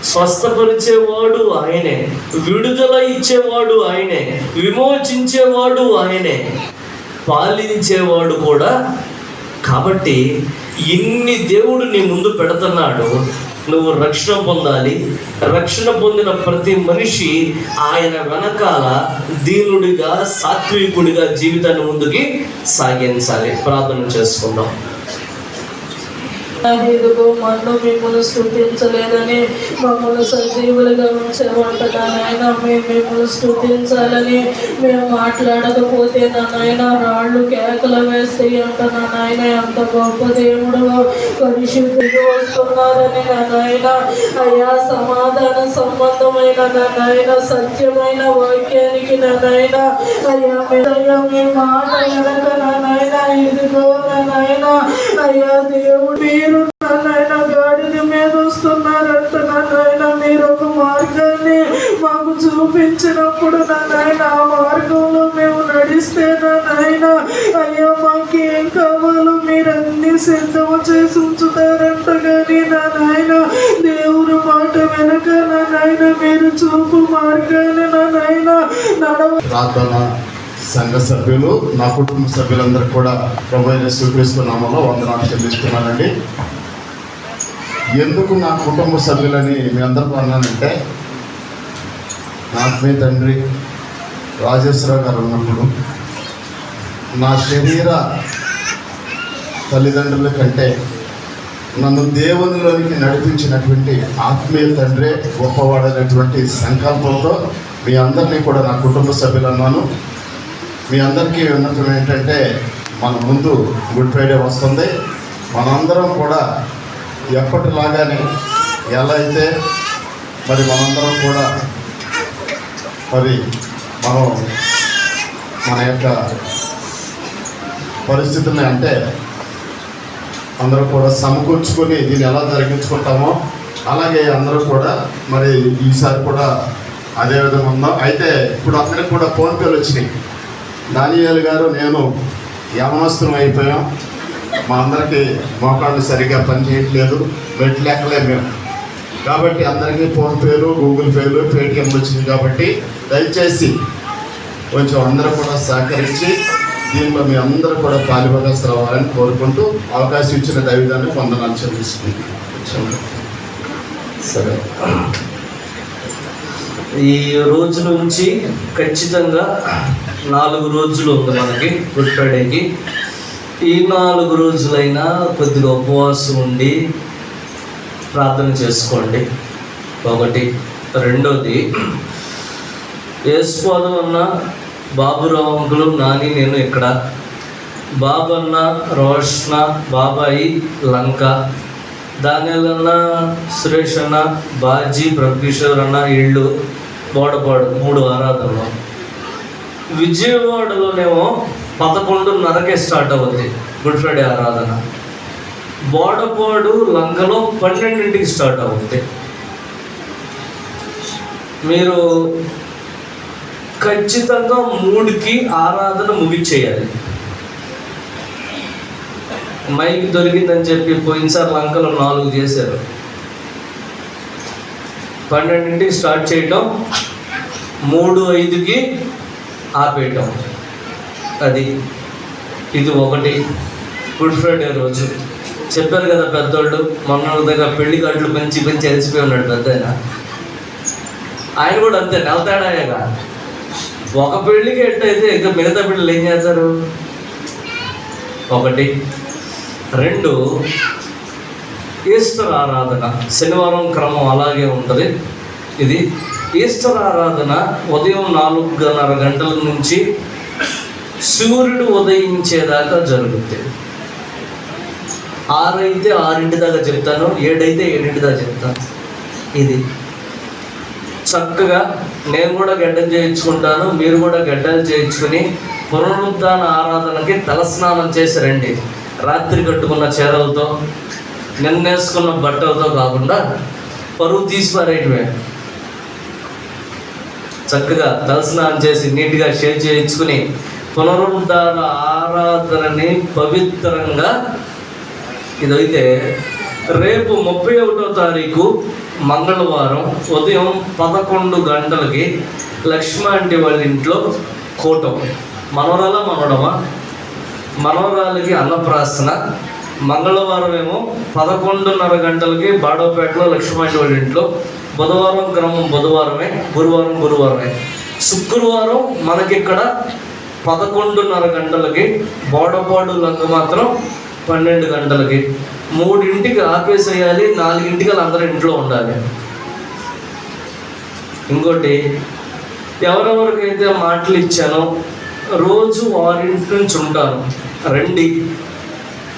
స్వస్థపరిచేవాడు ఆయనే, విడుదల ఇచ్చేవాడు ఆయనే, విమోచించేవాడు ఆయనే, పాలించేవాడు కూడా. కాబట్టి ఇన్ని దేవుడు నీ ముందు పెడుతున్నాడు. నువ్వు రక్షణ పొందాలి. రక్షణ పొందిన ప్రతి మనిషి ఆయన వెనకాల దీనుడిగా, సాత్వికుడిగా జీవితాన్ని ముందుకి సాగించాలి. ప్రార్థన చేసుకుందాం. ఇదిగో మన్ను మిమ్మల్ని స్తుతించలేదని మమ్మల్ని సజీవులుగా ఉంచేవంటగా నాయన, మేము మిమ్మల్ని స్తుతించాలని మేము మాట్లాడకపోతే నా నాయన రాళ్ళు కేకలు వేస్తాయి అంట. నా నాయన ఎంత గొప్ప దేవుడు, పరిశుద్ధిగా వస్తున్నారని నా నాయన. అయ్యా, సమాధాన సంబంధమైన నా నాయన, సత్యమైన వాక్యానికి నా నాయన, అయ్యా మీ మాట వెనక నా నాయన, ఇదిగో నా నాయన, అయ్యా దేవుడు మీరు నాయన గాడిద మీద వస్తున్నారంట. నా నాయన, మీరు ఒక మార్గాన్ని మాకు చూపించినప్పుడు నా నాయన ఆ మార్గంలో మేము నడిస్తే నా నాయన, అయ్యా మాకు ఏం కావాలో మీరు అన్ని సిద్ధం చేసి ఉంచుతారంట. కానీ నా నాయన, దేవుడు మాట వెనక నా నాయన మీరు చూపు మార్గాన్ని నా నాయన నడవ. ప్రార్థన సంఘ సభ్యులు, నా కుటుంబ సభ్యులందరూ కూడా ప్రభువైన యేసుక్రీస్తు నామములో వందనాలు చెల్లిస్తున్నానండి. ఎందుకు నా కుటుంబ సభ్యులని మీ అందరికీ అన్నానంటే, నా ఆత్మీయ తండ్రి రాజేశ్వరరావు గారు ఉన్నప్పుడు నా శరీర తల్లిదండ్రుల కంటే నన్ను దేవునిలోనికి నడిపించినటువంటి ఆత్మీయ తండ్రే గొప్పవాడైనటువంటి సంకల్పంతో మీ అందరినీ కూడా నా కుటుంబ సభ్యులు అన్నాను. మీ అందరికీ విన్నతం ఏంటంటే, మన ముందు గుడ్ ఫ్రైడే వస్తుంది. మనందరం కూడా ఎప్పటిలాగానే ఎలా అయితే మరి మనందరం కూడా మరి మనం మన యొక్క పరిస్థితుల్ని అంటే అందరూ కూడా సమకూర్చుకొని దీన్ని ఎలా జరిగించుకుంటామో అలాగే అందరూ కూడా మరి ఈసారి కూడా అదే విధంగా ఉందాం. అయితే ఇప్పుడు అందరికి కూడా ఫోన్పేలు వచ్చినాయి. దానియేలు గారు నేను యవనస్తులం అయిపోయాం, మా అందరికీ మోకాళ్ళు సరిగ్గా పనిచేయట్లేదు, పెట్టలేకలే మేము. కాబట్టి అందరికీ ఫోన్పేలు, గూగుల్ పేలు, పేటిఎంలు వచ్చింది. కాబట్టి దయచేసి కొంచెం అందరూ కూడా సహకరించి దీనిలో మీ అందరూ కూడా పాలుభాగస్తులు అవ్వాలని కోరుకుంటూ అవకాశం ఇచ్చిన దైవదాన్ని వందనాలు చెల్లిస్తున్నాను. సరే, ఈ రోజు నుంచి ఖచ్చితంగా 4 రోజులు ఉంది మనకి గుడ్ ఫ్రైడేకి. ఈ 4 రోజులైనా కొద్దిగా ఉపవాసం ఉండి ప్రార్థన చేసుకోండి. ఒకటి. రెండోది, యేసుపాదం అన్న, బాబురావు అంకులు, నాని, నేను ఇక్కడ, బాబు అన్న, రోష్న, బాబాయి లంక, దానియల్ అన్న, సురేష్ అన్న, బాజీ, ప్రభుకిషోర్ అన్న ఇళ్ళు బోడపాడు 3 ఆరాధనలు. విజయవాడలోనేమో 11:30కే స్టార్ట్ అవుతుంది గుడ్ ఫ్రైడే ఆరాధన. బోడపాడు లంకలో 12ంటికి స్టార్ట్ అవుతుంది. మీరు ఖచ్చితంగా 3కి ఆరాధన ముగిచ్చేయాలి. మైక్ దొరికిందని చెప్పి పోయినసారి లంకలో 4 చేశారు. 12ంటికి స్టార్ట్ చేయటం, 3:05కి ఆపేయటం. ఇది ఒకటి. గుడ్ ఫ్రైడే రోజు చెప్పారు కదా పెద్దోళ్ళు, మొన్న దగ్గర పెళ్లి కార్డులు పెంచి అలసిపోయి ఉన్నాడు పెద్ద ఆయన కూడా అంతే, నెల తేడాయేగా. ఒక పెళ్ళికి ఎట్టయితే ఇంకా మిగతా పెళ్ళిళ్ళు ఏం చేస్తారు? ఒకటి. 2, ఈస్టర్ ఆరాధన శనివారం క్రమం అలాగే ఉంటుంది. ఇది ఈస్టర్ ఆరాధన ఉదయం 4:30 గంటల నుంచి సూర్యుడు ఉదయించేదాకా జరుగుతుంది. 6 అయితే 6 దాకా చెప్తాను, 7 అయితే 7 దాకా చెప్తాను. ఇది చక్కగా నేను కూడా గడ్డలు చేయించుకుంటాను, మీరు కూడా గడ్డలు చేయించుకుని పునరుద్ధాన ఆరాధనకి తలస్నానం చేసి రండి. రాత్రి కట్టుకున్న చీరలతో, నిన్నేసుకున్న బట్టలతో కాకుండా పరువు తీసి పారేయటమే. చక్కగా తలస్నానం చేసి నీట్గా షేవ్ చేయించుకుని పునరుద్ధాన ఆరాధనని పవిత్రంగా. ఇదైతే రేపు 31వ తారీఖు మంగళవారం ఉదయం 11 గంటలకి లక్ష్మ ఆంటీ వాళ్ళ ఇంట్లో కూటం. మనవరాలకి అన్నప్రాసన. మంగళవారం ఏమో 11:30 గంటలకి బాడోపేటలో లక్ష్మ ఆంటీ వాళ్ళ ఇంట్లో. బుధవారం క్రమం బుధవారమే, గురువారమే. శుక్రవారం మనకిక్కడ 11:30 గంటలకి, బోడపాడు లంక మాత్రం 12 గంటలకి. 3ంటికి ఆపేసేయాలి, 4ంటికి అందరూ ఇంట్లో ఉండాలి. ఇంకోటి, ఎవరెవరికైతే మాటలు ఇచ్చానో రోజు 6 నుంచి ఉంటాను, రండి,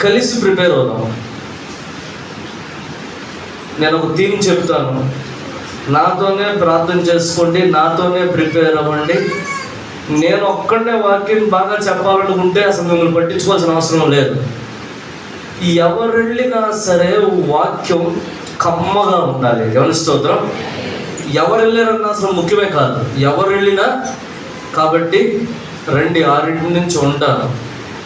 కలిసి ప్రిపేర్ అవుదాము. నేను ఒక థీమ్ చెప్తాను, నాతోనే ప్రార్థన చేసుకోండి, నాతోనే ప్రిపేర్ అవ్వండి. నేను ఒక్కడనే వాక్యం బాగా చెప్పాలనుకుంటే అసలు మిమ్మల్ని పట్టించుకోవాల్సిన అవసరం లేదు. ఎవరు వెళ్ళినా సరే వాక్యం కమ్మగా ఉండాలి. ఎవరి స్తోత్రం. ఎవరు వెళ్ళారన్నా అసలు ముఖ్యమే కాదు, ఎవరు వెళ్ళినా. కాబట్టి రండి, 6 నుంచి ఉంటాను.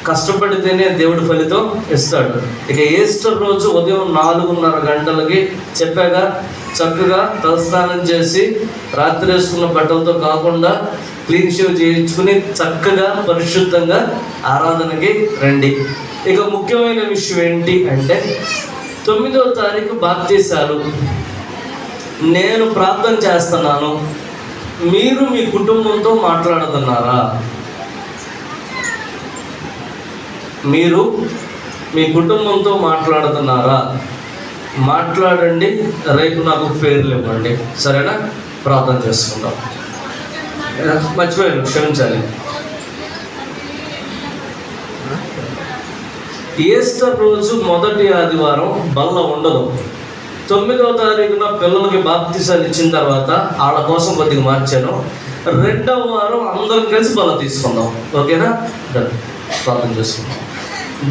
కష్టపడితేనే దేవుడు ఫలితం ఇస్తాడు. ఇక ఈస్టర్ రోజు ఉదయం 4:30 గంటలకి చెప్పాగా, చక్కగా తలస్నానం చేసి రాత్రి వేసుకున్న బట్టలతో కాకుండా క్లీన్ షేవ్ చేయించుకుని చక్కగా పరిశుద్ధంగా ఆరాధనకి రండి. ఇక ముఖ్యమైన విషయం ఏంటి అంటే 9వ తారీఖు బాప్తీసాలు. నేను ప్రార్థన చేస్తున్నాను, మీరు మీ కుటుంబంతో మాట్లాడుతున్నారా? మీరు మీ కుటుంబంతో మాట్లాడుతున్నారా? మాట్లాడండి. రేపు నాకు పేర్లు ఇవ్వండి, సరేనా? ప్రార్థన చేసుకుందాం. మర్చిపోయాను, క్షమించాలి. ఈస్టర్ రోజు మొదటి ఆదివారం బల్ల ఉండదు. 9వ తారీఖున పిల్లలకి బాప్తిసాలు ఇచ్చిన తర్వాత వాళ్ళ కోసం కొద్దిగా మార్చాను. 2వ వారం అందరం కలిసి బల్ల తీసుకుందాం. ఓకేనా? ప్రార్థన చేసుకుందాం.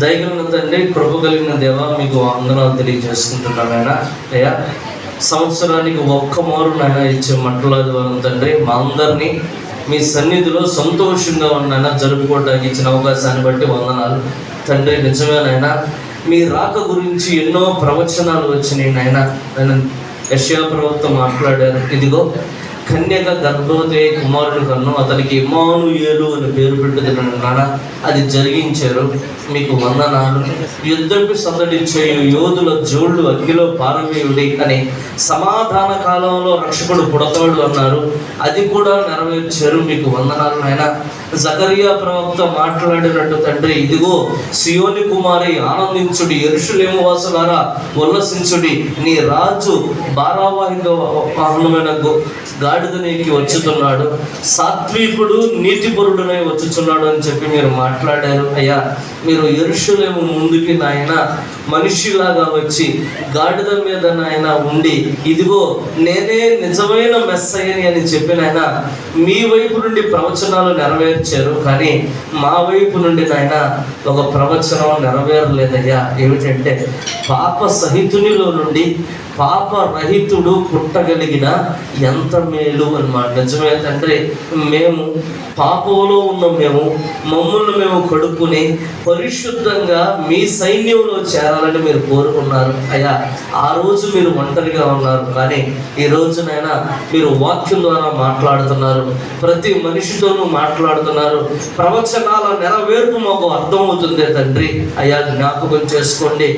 దయగలిగిన తండ్రి, కృప కలిగిన దేవ, మీకు వందనాలు తెలియజేసుకుంటున్నాను నాయన. అయ్యా, సంవత్సరానికి ఒక్క మారు నాయన ఇచ్చే ఆదివారం తండ్రి, మా అందరినీ మీ సన్నిధిలో సంతోషంగా ఉన్నాయన జరుపుకోవడానికి ఇచ్చిన అవకాశాన్ని బట్టి వందనాలు తండ్రి. నిజమేనైనా మీ రాక గురించి ఎన్నో ప్రవచనాలు వచ్చినాయి నాయన. నేను యెషయా ప్రవక్త మాట్లాడారు, ఇదిగో కన్యక గర్భవతి కుమారుడు కన్ను, అతనికి ఇమ్మానుయేలు అని పేరు పెట్టుతున్నాను నాన్న. అది జరిగించారు, మీకు వందనాలు. యుద్ధపు సందడి చేయు యోధుల జోళ్ళు అగ్గిలో పారవేయుడి అని సమాధాన కాలంలో రక్షకుడు పుడతాడు అన్నారు, అది కూడా నెరవేర్చారు, మీకు వందనాలు నాయన. జకరియా ప్రవక్త మాట్లాడినట్టు తండ్రి, ఇదిగో సియోని కుమారి ఆనందించుడి, యెరూషలేము వాసులారా ఉల్లసించుడి, నీ రాజు భారవాహిక వాహనమైన గాడిద నీకు వచ్చుతున్నాడు, సాత్వికుడు నీతిపరుడునై వచ్చుచున్నాడు అని చెప్పి మీరు మాట్లాడారు. అయ్యా, మీరు యెరూషలేము ముందుకి నాయన మనిషిలాగా వచ్చి గాడిద మీద నాయన ఉండి, ఇదిగో నేనే నిజమైన మెస్సయ్యని అని చెప్పిన ఆయన మీ వైపు నుండి ప్రవచనాలు నెరవేర్చారు. కానీ మా వైపు నుండి నాయన ఒక ప్రవచనం నెరవేరలేదయ్యా. ఏమిటంటే, పాప సహితునిలో నుండి పాపరహితుడు పుట్టగలిగిన ఎంత మేలు అన్నమాట. నిజమే తండ్రి, మేము పాపంలో ఉన్న మమ్మల్ని మేము కడుక్కుని పరిశుద్ధంగా మీ సైన్యంలో చేరాలని మీరు కోరుకున్నారు. అయ్యా, ఆ రోజు మీరు ఒంటరిగా ఉన్నారు, కానీ ఈ రోజునైనా మీరు వాక్యం ద్వారా మాట్లాడుతున్నారు, ప్రతి మనిషితోనూ మాట్లాడుతున్నారు. ప్రవచనాల నెరవేర్పు మాకు అర్థమవుతుంది తండ్రి. అయ్యా, జ్ఞాపకం చేసుకోండి.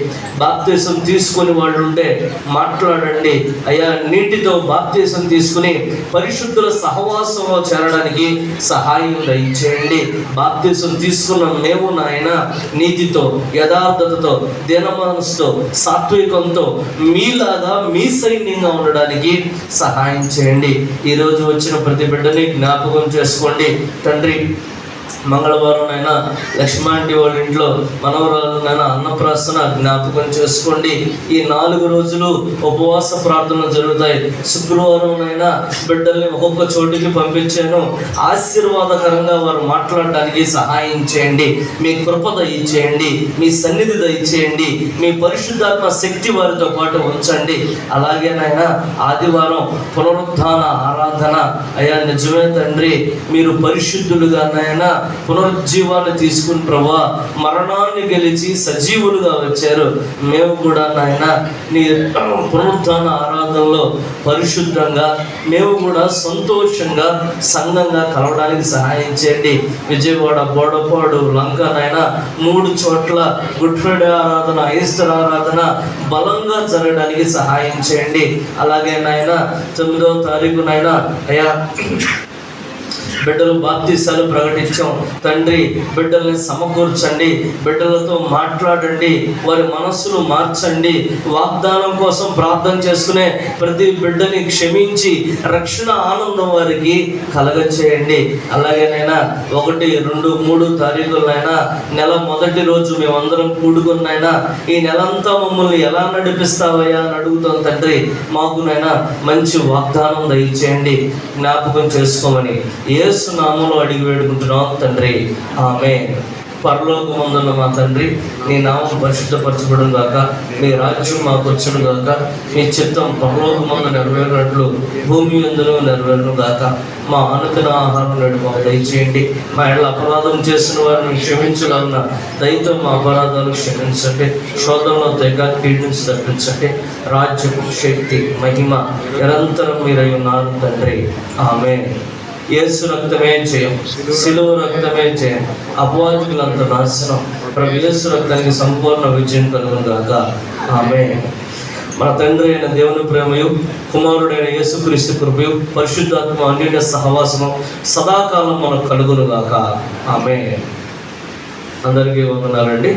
బాప్తిసం తీసుకొని వాళ్ళు ఉంటే మాట్లాడండి. అయ్యా, నీటితో బాప్తిసం తీసుకుని పరిశుద్ధుల సహవాసంలో చేరడానికి సహాయం దయచేయండి. బాప్తిసం తీసుకున్న మేము నాయన నీతితో, యథార్థతతో, దీనమనస్సుతో, సాత్వికంతో మీలాగా మీ సైన్యంగా ఉండడానికి సహాయం చేయండి. ఈరోజు వచ్చిన ప్రతి బిడ్డని జ్ఞాపకం చేసుకోండి తండ్రి. మంగళవారం అయినా లక్ష్మాంటి వాళ్ళ ఇంట్లో మనవరాలనైనా అన్నప్రాసన జ్ఞాపకం చేసుకోండి. ఈ 4 రోజులు ఉపవాస ప్రార్థనలు జరుగుతాయి. శుక్రవారం అయినా బిడ్డల్ని ఒక్కొక్క చోటికి పంపించాను. ఆశీర్వాదకరంగా వారు మాట్లాడడానికి సహాయం చేయండి. మీ కృప దయచేయండి, మీ సన్నిధి దయచేయండి, మీ పరిశుద్ధాత్మ శక్తి వారితో పాటు ఉంచండి. అలాగేనైనా ఆదివారం పునరుద్ధాన ఆరాధన. అయ్యా, నిజమే తండ్రి, మీరు పరిశుద్ధులుగానైనా పునరుజ్జీవాన్ని తీసుకుని ప్రభా మరణాన్ని గెలిచి సజీవులుగా వచ్చారు. మేము కూడా నాయన నీ పునరుద్ధాన ఆరాధనలో పరిశుద్ధంగా మేము కూడా సంతోషంగా సంఘంగా కలవడానికి సహాయం చేయండి. విజయవాడ, బోడపాడు, లంక నాయన 3 చోట్ల గుడ్ ఫ్రైడే ఆరాధన, ఈస్టర్ ఆరాధన బలంగా జరగడానికి సహాయం చేయండి. అలాగే నాయన 9వ తారీఖు నాయన అయ్యా బిడ్డలు బాప్తిసాలు ప్రకటించాం తండ్రి. బిడ్డల్ని సమకూర్చండి, బిడ్డలతో మాట్లాడండి, వారి మనస్సును మార్చండి. వాగ్దానం కోసం ప్రార్థన చేసుకునే ప్రతి బిడ్డని క్షమించి రక్షణ ఆనందం వారికి కలగచేయండి. అలాగేనైనా 1, 2, 3 తారీఖులైనా నెల మొదటి రోజు మేమందరం కూడుకున్నైనా ఈ నెలంతా మమ్మల్ని ఎలా నడిపిస్తావయ్యా అని అడుగుతాం తండ్రి. మాకునైనా మంచి వాగ్దానం దయచేయండి, జ్ఞాపకం చేసుకోమని యేసు నామములో అడిగి వేడుకుంటున్నాం తండ్రి, ఆమేన్. పరలోకమందున్న మా తండ్రి, నీ నామం పరిశుద్ధపరచబడును గాక, మీ రాజ్యం మాకు వచ్చును గాక, మీ చిత్తం పరలోకమందు నెరవేరినట్లు భూమి యందును నెరవేరును గాక. మా అనుదిన ఆహారం నేడు మాకు దయచేయండి. మా ఇళ్ళ అపరాధం చేసిన వారిని క్షమించగలన దయతో మా అపరాధాలు క్షమించండి. శోధనలో తెగ కీడించి తప్పించండి. రాజ్యం, శక్తి, మహిమ నిరంతరం మీరై ఉన్నారు తండ్రి, ఆమేన్. యేసు రక్తమే జయం, సిలువ రక్తమే జయం, అపవాదికులంత నాశనం. ప్రభు యేసు రక్తానికి సంపూర్ణ విజయం కలుగును గాక, ఆమేన్. మన తండ్రి అయిన దేవుని ప్రేమయు, కుమారుడైన యేసుక్రీస్తు కృపయు, పరిశుద్ధాత్మ అన్యోన్య సహవాసము సదాకాలం మనకు కలుగును గాక, ఆమేన్. అందరికీ వందనాలండి.